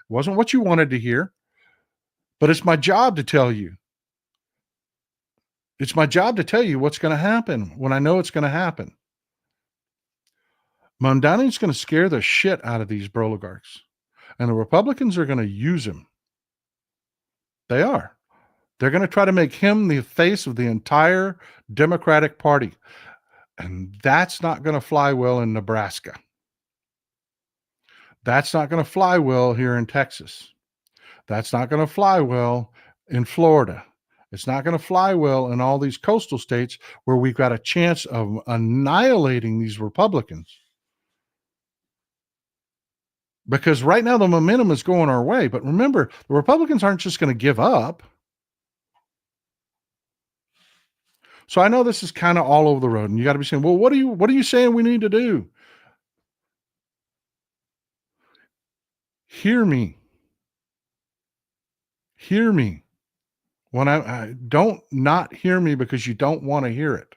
S1: wasn't what you wanted to hear, but it's my job to tell you. It's my job to tell you what's going to happen when I know it's going to happen. Mondanini's going to scare the shit out of these oligarchs, and the Republicans are going to use him. They are. They're going to try to make him the face of the entire Democratic Party, and that's not going to fly well in Nebraska. That's not going to fly well here in Texas. That's not going to fly well in Florida. It's not going to fly well in all these coastal states where we've got a chance of annihilating these Republicans. Because right now the momentum is going our way. But remember, the Republicans aren't just going to give up. So I know this is kind of all over the road, and you got to be saying, well, what are you saying we need to do? Hear me. Hear me. When I don't not hear me because you don't want to hear it.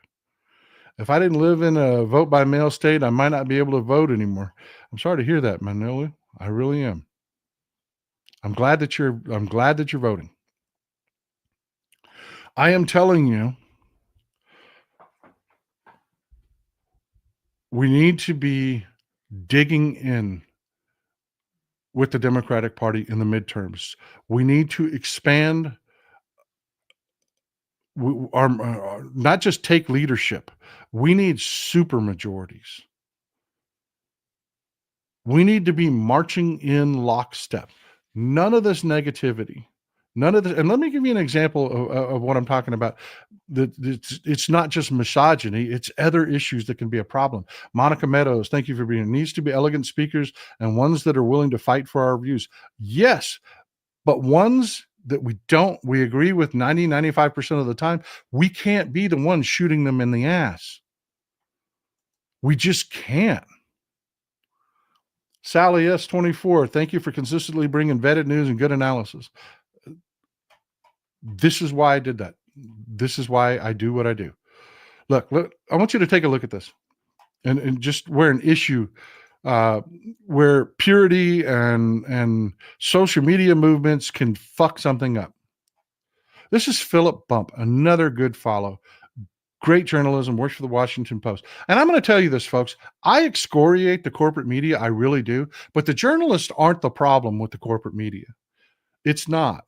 S1: If I didn't live in a vote by mail state, I might not be able to vote anymore. I'm sorry to hear that, Manila. I really am. I'm glad that you're voting. I am telling you, we need to be digging in with the Democratic Party in the midterms. We need to expand our not just take leadership. We need super majorities. We need to be marching in lockstep. None of this negativity. None of this. And let me give you an example of what I'm talking about. It's not just misogyny. It's other issues that can be a problem. Monica Meadows, thank you for being here. Needs to be elegant speakers and ones that are willing to fight for our views. Yes, but ones that we agree with 95% of the time, we can't be the ones shooting them in the ass. We just can't. Sally S24, thank you for consistently bringing vetted news and good analysis. This is why I did that. This is why I do what I do. Look, I want you to take a look at this. And just where an issue, where purity and social media movements can fuck something up. This is Philip Bump, another good follow. Great journalism, works for the Washington Post. And I'm going to tell you this, folks. I excoriate the corporate media. I really do. But the journalists aren't the problem with the corporate media. It's not.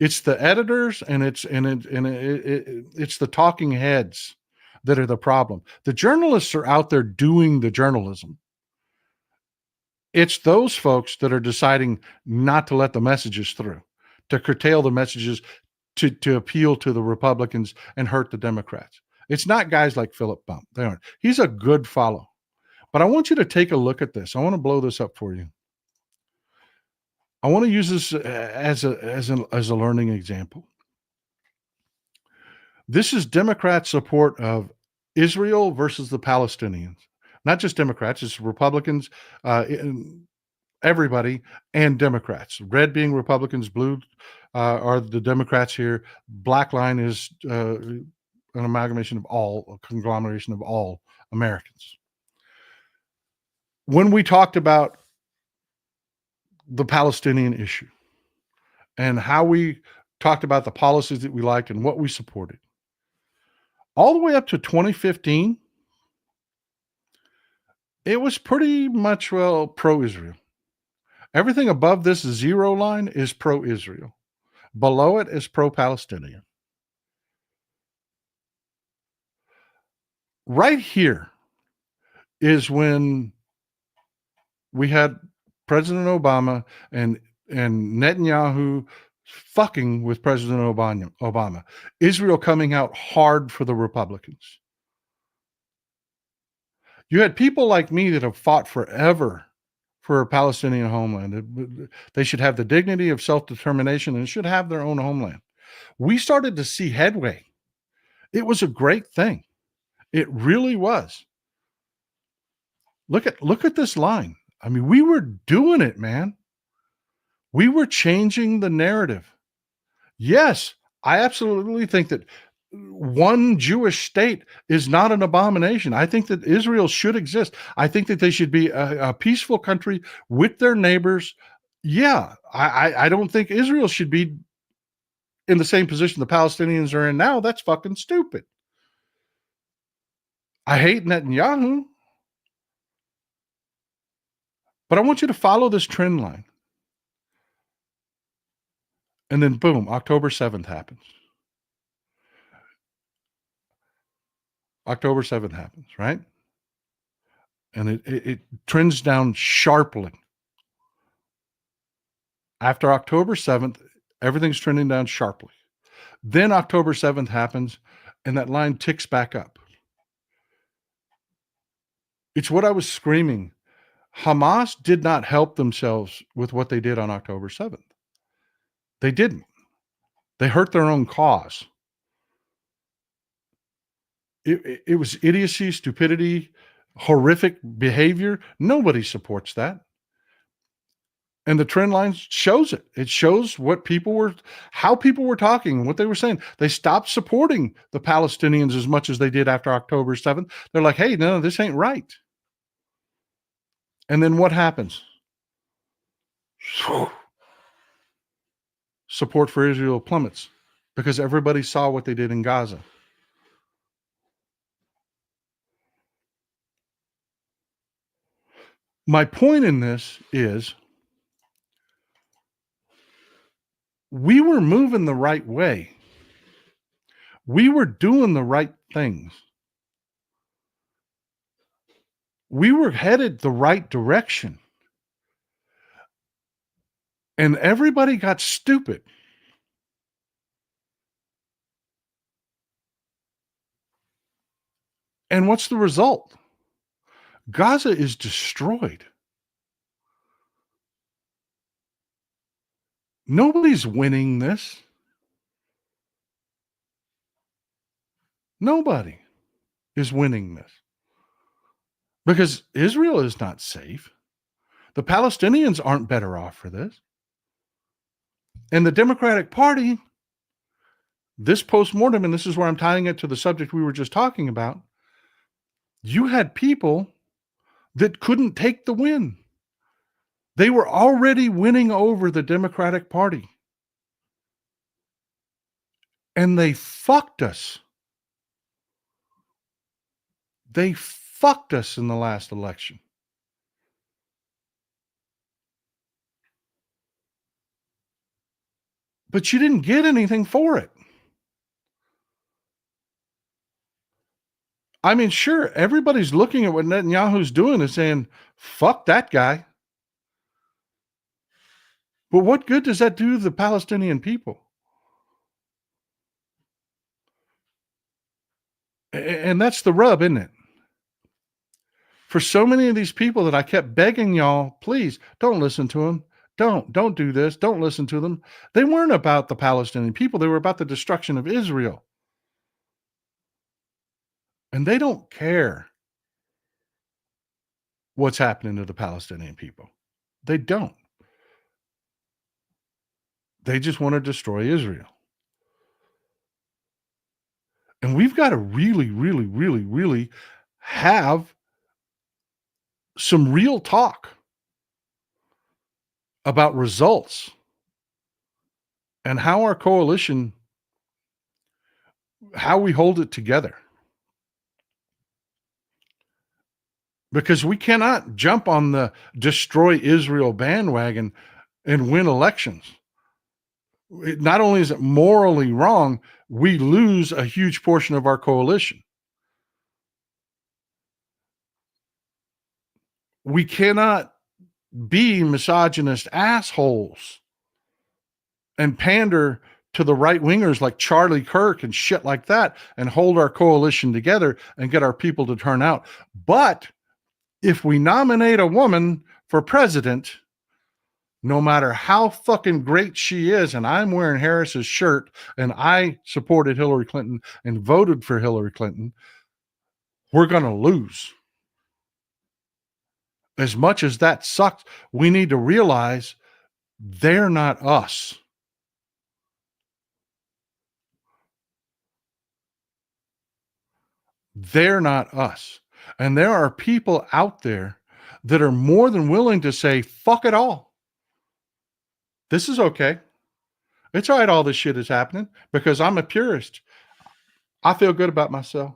S1: It's the editors and it's the talking heads that are the problem. The journalists are out there doing the journalism. It's those folks that are deciding not to let the messages through, to curtail the messages, to appeal to the Republicans and hurt the Democrats. It's not guys like Philip Bump. They aren't. He's a good follow. But I want you to take a look at this. I want to blow this up for you. I want to use this as a learning example. This is Democrat support of Israel versus the Palestinians. Not just Democrats, it's Republicans, everybody, and Democrats. Red being Republicans, blue are the Democrats here. Black line is an amalgamation of all, a conglomeration of all Americans. When we talked about the Palestinian issue and how we talked about the policies that we liked and what we supported, all the way up to 2015, it was pretty much, well, pro-Israel. Everything above this zero line is pro-Israel. Below it is pro-Palestinian. Right here is when we had President Obama and Netanyahu fucking with President Obama. Israel coming out hard for the Republicans. You had people like me that have fought forever for a Palestinian homeland. They should have the dignity of self-determination and should have their own homeland. We started to see headway. It was a great thing. It really was. Look at this line. I mean, we were doing it, man. We were changing the narrative. Yes, I absolutely think that one Jewish state is not an abomination. I think that Israel should exist. I think that they should be a peaceful country with their neighbors. Yeah, I don't think Israel should be in the same position the Palestinians are in now. That's fucking stupid. I hate Netanyahu. But I want you to follow this trend line. And then boom, October 7th happens. October 7th happens, right? And it trends down sharply. After October 7th, everything's trending down sharply. Then October 7th happens, and that line ticks back up. It's what I was screaming. Hamas did not help themselves with what they did on October 7th. They didn't. They hurt their own cause. It was idiocy, stupidity, horrific behavior. Nobody supports that. And the trend line shows it. It shows how people were talking and what they were saying. They stopped supporting the Palestinians as much as they did after October 7th. They're like, hey, no, this ain't right. And then what happens? Support for Israel plummets because everybody saw what they did in Gaza. My point in this is we were moving the right way. We were doing the right things. We were headed the right direction. And everybody got stupid. And what's the result? Gaza is destroyed. Nobody's winning this. Nobody is winning this. Because Israel is not safe. The Palestinians aren't better off for this. And the Democratic Party, this postmortem, and this is where I'm tying it to the subject we were just talking about, you had people that couldn't take the win. They were already winning over the Democratic Party. And they fucked us. They fucked us in the last election. But you didn't get anything for it. I mean, sure, everybody's looking at what Netanyahu's doing and saying, fuck that guy. But what good does that do the Palestinian people? And that's the rub, isn't it? For so many of these people that I kept begging y'all, please don't listen to them. Don't do this. Don't listen to them. They weren't about the Palestinian people. They were about the destruction of Israel. And they don't care what's happening to the Palestinian people. They don't. They just want to destroy Israel. And we've got to really, really, really, really have some real talk about results and how our coalition, how we hold it together. Because we cannot jump on the destroy Israel bandwagon and win elections. Not only is it morally wrong, we lose a huge portion of our coalition. We cannot be misogynist assholes and pander to the right wingers like Charlie Kirk and shit like that and hold our coalition together and get our people to turn out. But if we nominate a woman for president, no matter how fucking great she is, and I'm wearing Harris's shirt and I supported Hillary Clinton and voted for Hillary Clinton, we're going to lose. As much as that sucks, we need to realize they're not us. They're not us. And there are people out there that are more than willing to say, fuck it all. This is okay. It's all right, all this shit is happening because I'm a purist. I feel good about myself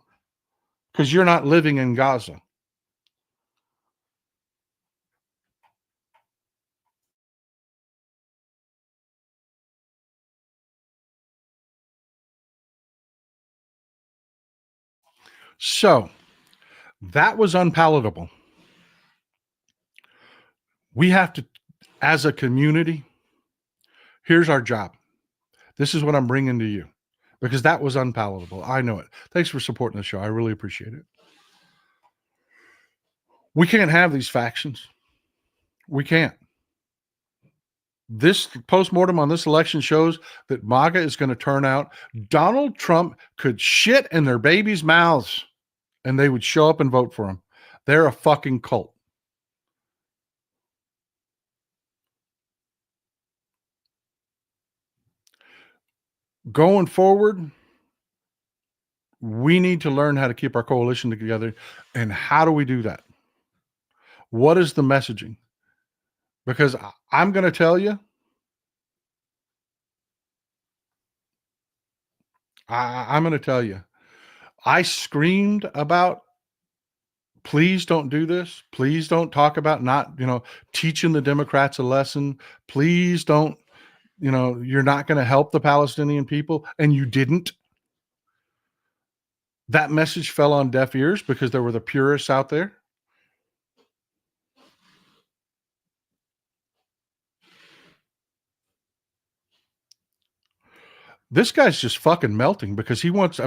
S1: because you're not living in Gaza. So that was unpalatable. We have to, as a community, here's our job. This is what I'm bringing to you because that was unpalatable. I know it. Thanks for supporting the show. I really appreciate it. We can't have these factions. We can't. This postmortem on this election shows that MAGA is going to turn out. Donald Trump could shit in their babies' mouths and they would show up and vote for him. They're a fucking cult. Going forward, we need to learn how to keep our coalition together. And how do we do that? What is the messaging? Because I'm going to tell you, I'm going to tell you, I screamed about, please don't do this. Please don't talk about not, teaching the Democrats a lesson. Please don't, you're not going to help the Palestinian people. And you didn't. That message fell on deaf ears because there were the purists out there. This guy's just fucking melting because he wants,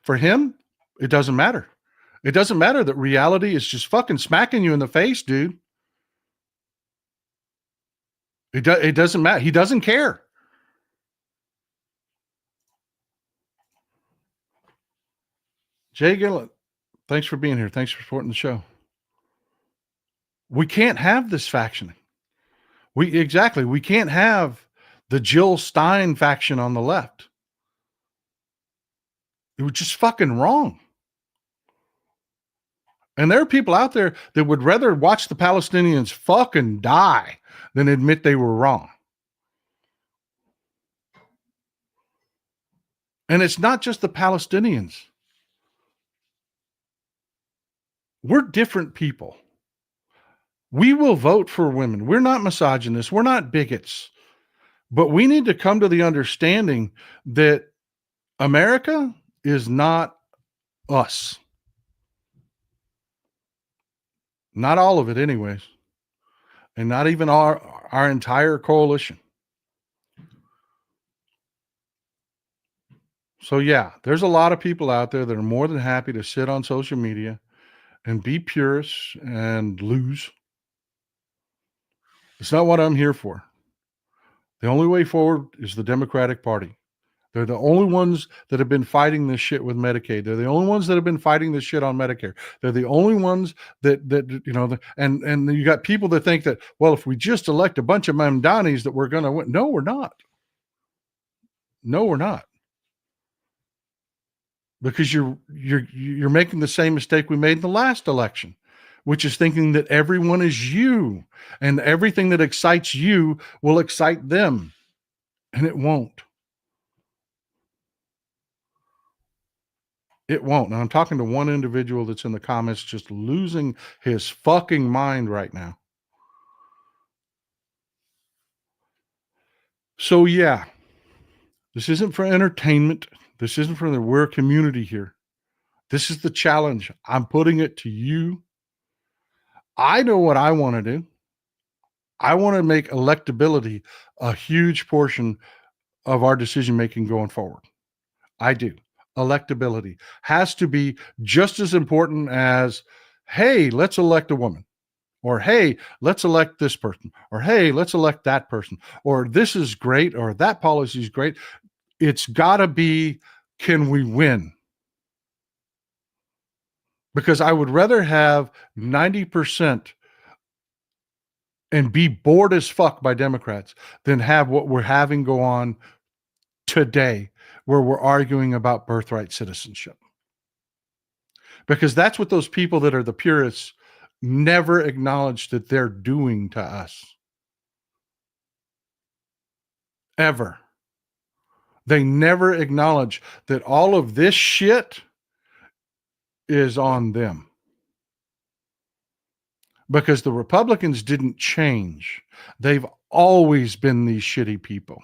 S1: for him, it doesn't matter. It doesn't matter that reality is just fucking smacking you in the face, dude. It doesn't matter. He doesn't care. Jay Gillett, thanks for being here. Thanks for supporting the show. We can't have this factioning. We can't have the Jill Stein faction on the left. It was just fucking wrong. And there are people out there that would rather watch the Palestinians fucking die than admit they were wrong. And it's not just the Palestinians. We're different people. We will vote for women. We're not misogynists. We're not bigots. But we need to come to the understanding that America is not us. Not all of it anyways. And not even our entire coalition. So yeah, there's a lot of people out there that are more than happy to sit on social media and be purists and lose. It's not what I'm here for. The only way forward is the Democratic Party. They're the only ones that have been fighting this shit with Medicaid. They're the only ones that have been fighting this shit on Medicare. They're the only ones that and you got people that think that, well, if we just elect a bunch of Mamdanis that we're going to win. No, we're not. No, we're not. Because you're making the same mistake we made in the last election, which is thinking that everyone is you and everything that excites you will excite them. And it won't. It won't. Now, I'm talking to one individual that's in the comments just losing his fucking mind right now. So, yeah, this isn't for entertainment. This isn't for we're a community here. This is the challenge. I'm putting it to you. I know what I want to do. I want to make electability a huge portion of our decision-making going forward. I do. Electability has to be just as important as hey, let's elect a woman, or hey, let's elect this person, or hey, let's elect that person, or this is great, or that policy is great. It's got to be, can we win? Because I would rather have 90% and be bored as fuck by Democrats than have what we're having go on today, where we're arguing about birthright citizenship. Because that's what those people that are the purists never acknowledge that they're doing to us. Ever. They never acknowledge that all of this shit is on them. Because the Republicans didn't change. They've always been these shitty people.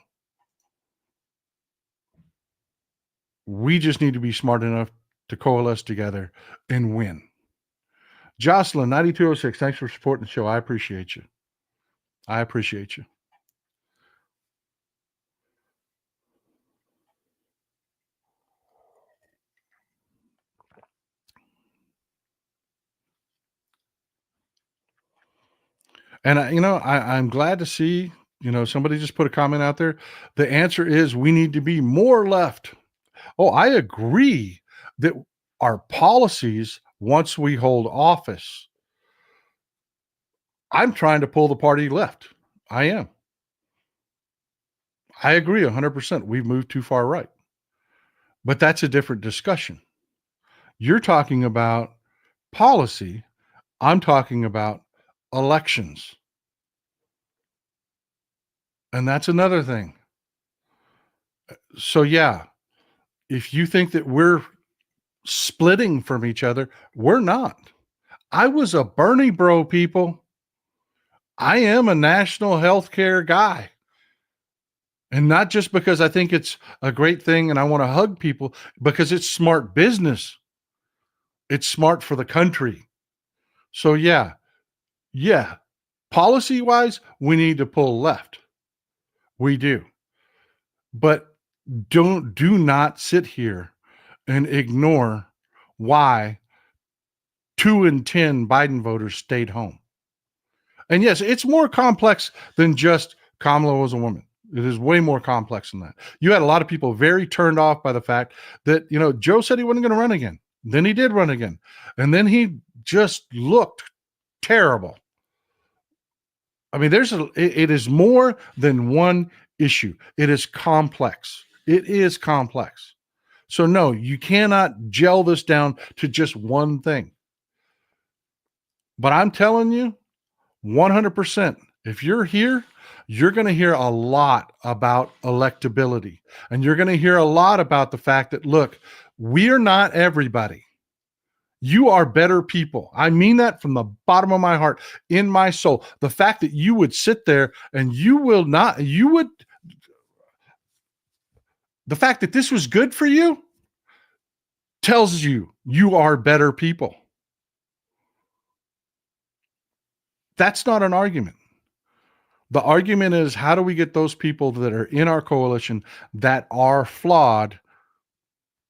S1: We just need to be smart enough to coalesce together and win. Jocelyn, 9206, thanks for supporting the show. I appreciate you. I appreciate you. And I'm glad to see, somebody just put a comment out there. The answer is we need to be more left. Oh, I agree that our policies, once we hold office, I'm trying to pull the party left. I am. I agree 100%. We've moved too far right. But that's a different discussion. You're talking about policy. I'm talking about elections. And that's another thing. So yeah, if you think that we're splitting from each other, we're not. I was a Bernie bro, people. I am a national healthcare guy. And not just because I think it's a great thing and I want to hug people, because it's smart business. It's smart for the country. So yeah, policy-wise, we need to pull left. We do. But do not sit here and ignore why 2 in 10 Biden voters stayed home. And yes, it's more complex than just Kamala was a woman. It is way more complex than that. You had a lot of people very turned off by the fact that, Joe said he wasn't going to run again. Then he did run again. And then he just looked terrible. I mean, it is more than one issue. It is complex. It is complex. So no, you cannot gel this down to just one thing. But I'm telling you, 100%, if you're here, you're going to hear a lot about electability. And you're going to hear a lot about the fact that, look, we're not everybody. You are better people. I mean that from the bottom of my heart, in my soul. The fact that you would sit there and the fact that this was good for you tells you you are better people. That's not an argument. The argument is, how do we get those people that are in our coalition that are flawed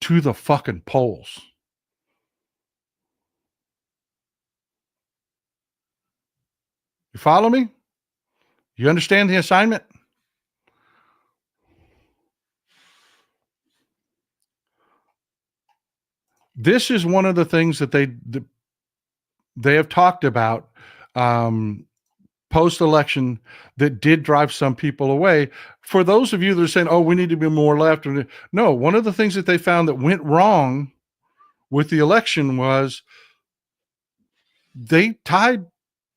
S1: to the fucking polls? You follow me? You understand the assignment? This is one of the things that they have talked about post-election that did drive some people away. For those of you that are saying, oh, we need to be more left. No, one of the things that they found that went wrong with the election was they tied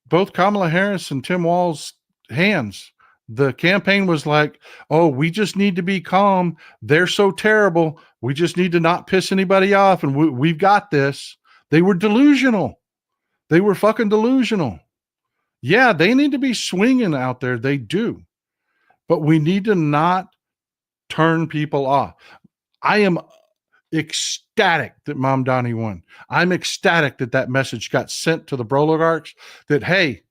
S1: both Kamala Harris and Tim Walz's hands. The campaign was like, oh, we just need to be calm. They're so terrible. We just need to not piss anybody off. And we've got this. They were delusional. They were fucking delusional. Yeah, they need to be swinging out there. They do. But we need to not turn people off. I am ecstatic that Mom Donnie won. I'm ecstatic that message got sent to the Broligarchs that, hey,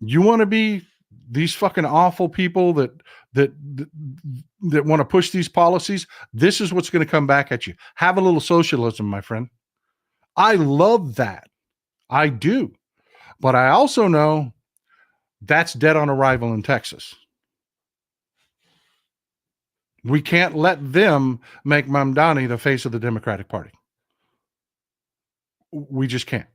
S1: you want to be these fucking awful people that want to push these policies? This is what's going to come back at you. Have a little socialism, my friend. I love that. I do. But I also know that's dead on arrival in Texas. We can't let them make Mamdani the face of the Democratic Party. We just can't.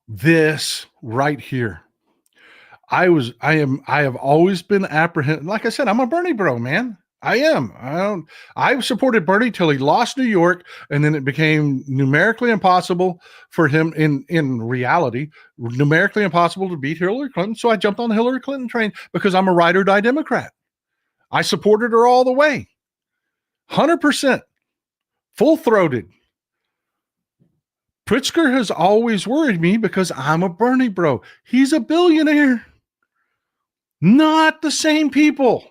S1: This right here. I have always been apprehensive. Like I said, I'm a Bernie bro, man. I am. I supported Bernie till he lost New York, and then it became numerically impossible for him in reality, numerically impossible to beat Hillary Clinton. So I jumped on the Hillary Clinton train because I'm a ride or die Democrat. I supported her all the way. 100%. Full-throated. Pritzker has always worried me because I'm a Bernie bro. He's a billionaire. Not the same people.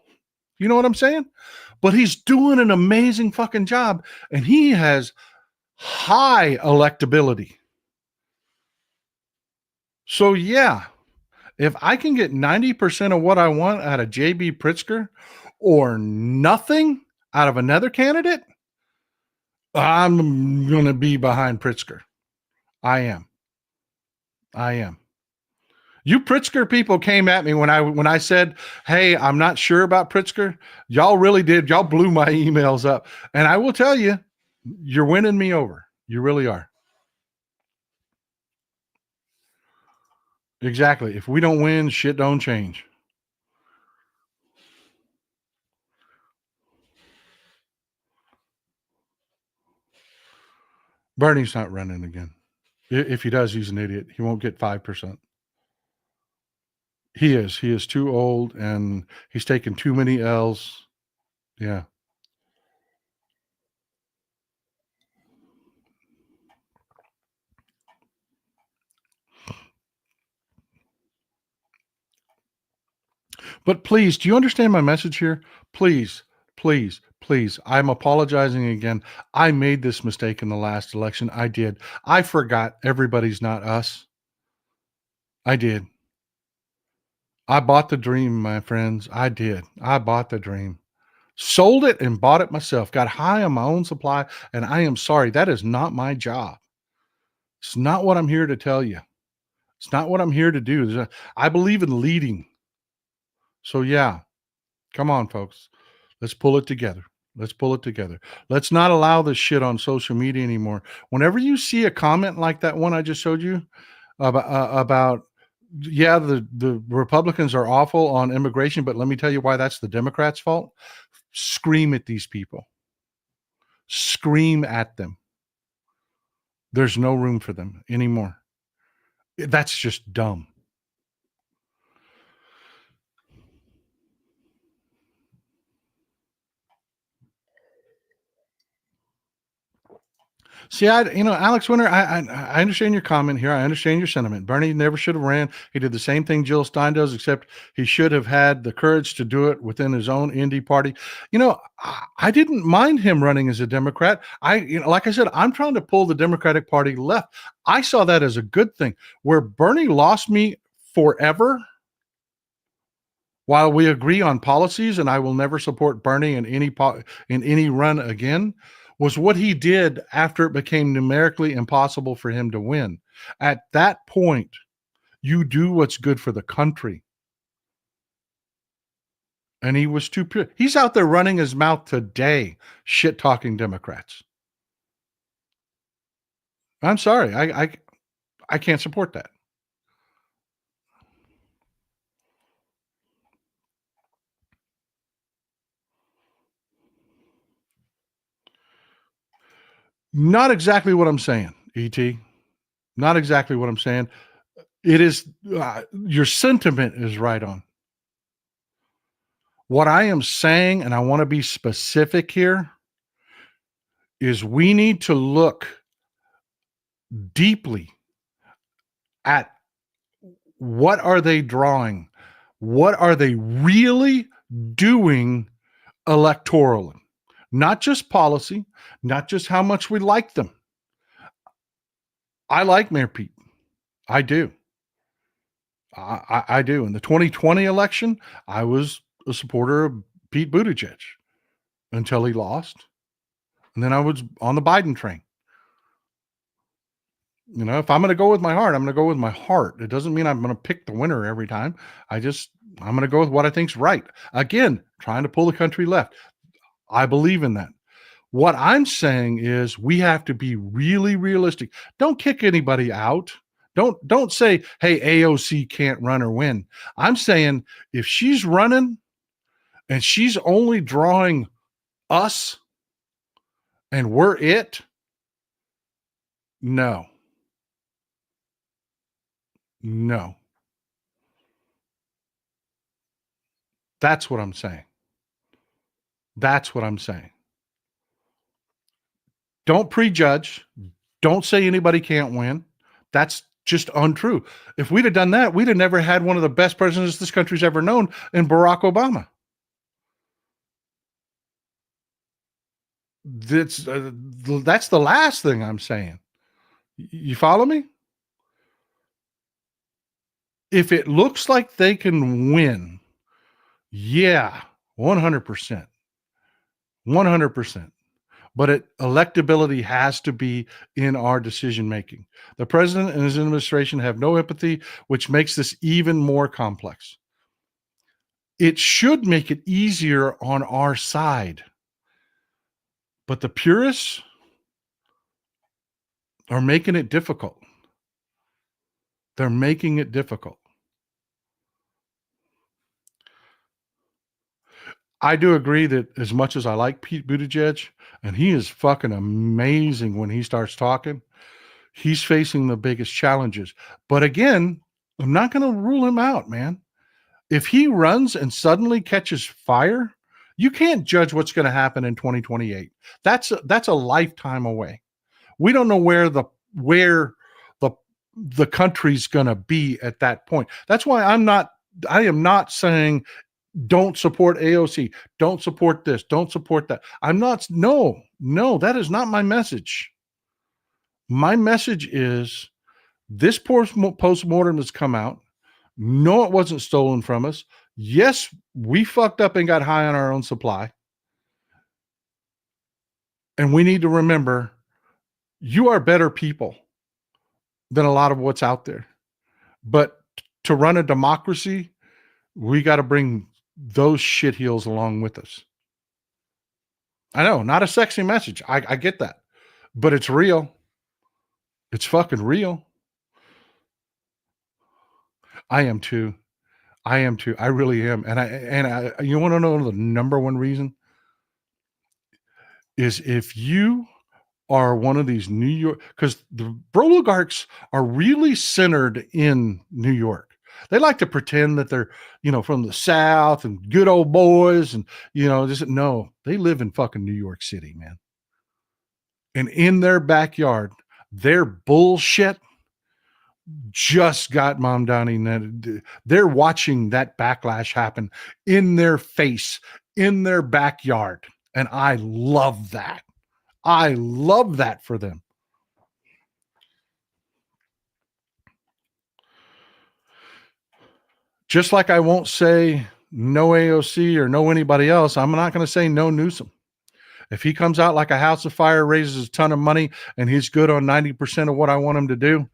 S1: You know what I'm saying? But he's doing an amazing fucking job, and he has high electability. So yeah, if I can get 90% of what I want out of J.B. Pritzker or nothing out of another candidate, I'm going to be behind Pritzker. I am. You Pritzker people came at me when I said, hey, I'm not sure about Pritzker. Y'all really did. Y'all blew my emails up. And I will tell you, you're winning me over. You really are. Exactly. If we don't win, shit don't change. Bernie's not running again. If he does, he's an idiot. He won't get 5%. He is too old, and he's taken too many L's. Yeah. But please, do you understand my message here? Please, please, please. I'm apologizing again. I made this mistake in the last election. I did. I forgot everybody's not us. I did. I bought the dream, my friends. I did. I bought the dream. Sold it and bought it myself. Got high on my own supply, and I am sorry. That is not my job. It's not what I'm here to tell you. It's not what I'm here to do. I believe in leading. So yeah, come on, folks. Let's pull it together. Let's pull it together. Let's not allow this shit on social media anymore. Whenever you see a comment like that one I just showed you about yeah, the Republicans are awful on immigration, but let me tell you why that's the Democrats' fault. Scream at these people. Scream at them. There's no room for them anymore. That's just dumb. See, Alex Winter, I understand your comment here. I understand your sentiment. Bernie never should have ran. He did the same thing Jill Stein does, except he should have had the courage to do it within his own indie party. I didn't mind him running as a Democrat. Like I said, I'm trying to pull the Democratic Party left. I saw that as a good thing. Where Bernie lost me forever, while we agree on policies, and I will never support Bernie in any run again, was what he did after it became numerically impossible for him to win. At that point, you do what's good for the country. And he was too pure. He's out there running his mouth today, shit-talking Democrats. I'm sorry. I can't support that. Not exactly what I'm saying, E.T. Not exactly what I'm saying. It is, your sentiment is right on. What I am saying, and I want to be specific here, is we need to look deeply at what are they drawing? What are they really doing electorally? Not just policy, not just how much we like them. I like Mayor Pete. I do. I do. In the 2020 election, I was a supporter of Pete Buttigieg until he lost. And then I was on the Biden train. You know, if I'm going to go with my heart, I'm going to go with my heart. It doesn't mean I'm going to pick the winner every time. I'm going to go with what I think's right. Again, trying to pull the country left. I believe in that. What I'm saying is we have to be really realistic. Don't kick anybody out. Don't say, hey, AOC can't run or win. I'm saying if she's running and she's only drawing us and we're it, no. That's what I'm saying. Don't prejudge. Don't say anybody can't win. That's just untrue. If we'd have done that, we'd have never had one of the best presidents this country's ever known in Barack Obama. That's the last thing I'm saying. You follow me? If it looks like they can win, yeah, 100%. 100%. But electability has to be in our decision making. The president and his administration have no empathy, which makes this even more complex. It should make it easier on our side. But the purists are making it difficult. They're making it difficult. I do agree that as much as I like Pete Buttigieg, and he is fucking amazing when he starts talking, he's facing the biggest challenges. But again, I'm not going to rule him out, man. If he runs and suddenly catches fire, you can't judge what's going to happen in 2028. That's a lifetime away. We don't know where the country's going to be at that point. That's why I am not saying don't support AOC, don't support this, don't support that. No, that is not my message. My message is this post-mortem has come out. No, it wasn't stolen from us. Yes, we fucked up and got high on our own supply. And we need to remember, you are better people than a lot of what's out there. But to run a democracy, we got to bring those shitheels along with us. I know, not a sexy message. I get that. But it's real. It's fucking real. I am too. I really am. And I you want to know the number one reason? Is if you are one of these New York, because the oligarchs are really centered in New York. They like to pretend that they're, from the South and good old boys and, no, they live in fucking New York City, man. And in their backyard, their bullshit just got Mom Donnie. They're watching that backlash happen in their face, in their backyard. And I love that. I love that for them. Just like I won't say no AOC or no anybody else, I'm not going to say no Newsom. If he comes out like a house of fire, raises a ton of money, and he's good on 90% of what I want him to do,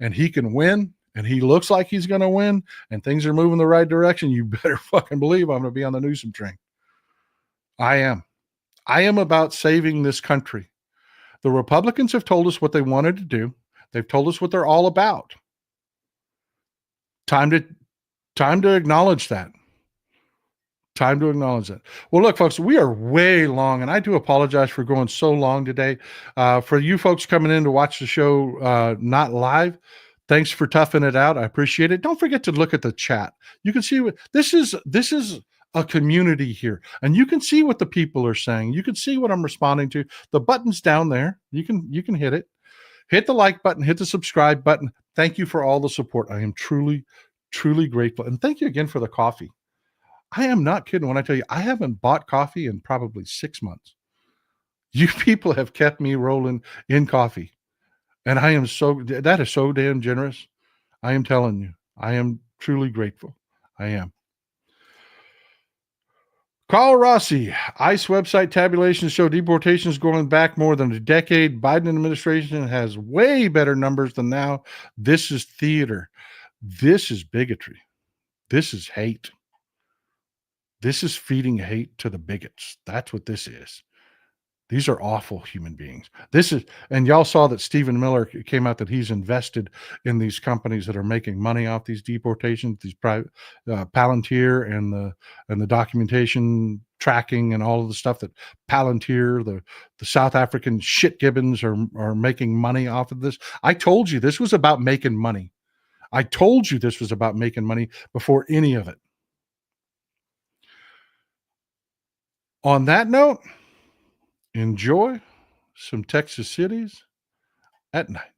S1: and he can win, and he looks like he's going to win, and things are moving the right direction, you better fucking believe I'm going to be on the Newsom train. I am. I am about saving this country. The Republicans have told us what they wanted to do. They've told us what they're all about. Time to acknowledge that. Time to acknowledge that. Well, look, folks, we are way long, and I do apologize for going so long today. For you folks coming in to watch the show not live, thanks for toughing it out. I appreciate it. Don't forget to look at the chat. You can see what this is a community here, and you can see what the people are saying. You can see what I'm responding to. The button's down there. You can hit it. Hit the like button, hit the subscribe button. Thank you for all the support. I am truly, truly grateful. And thank you again for the coffee. I am not kidding when I tell you I haven't bought coffee in probably 6 months. You people have kept me rolling in coffee. And that is so damn generous. I am telling you, I am truly grateful. I am. Carl Rossi, ICE website tabulations show deportations going back more than a decade. Biden administration has way better numbers than now. This is theater. This is bigotry. This is hate. This is feeding hate to the bigots. That's what this is. These are awful human beings. And y'all saw that Stephen Miller came out that he's invested in these companies that are making money off these deportations, these private Palantir and the documentation tracking and all of the stuff that Palantir, the South African shit gibbons are making money off of this. I told you this was about making money. I told you this was about making money before any of it. On that note, enjoy some Texas cities at night.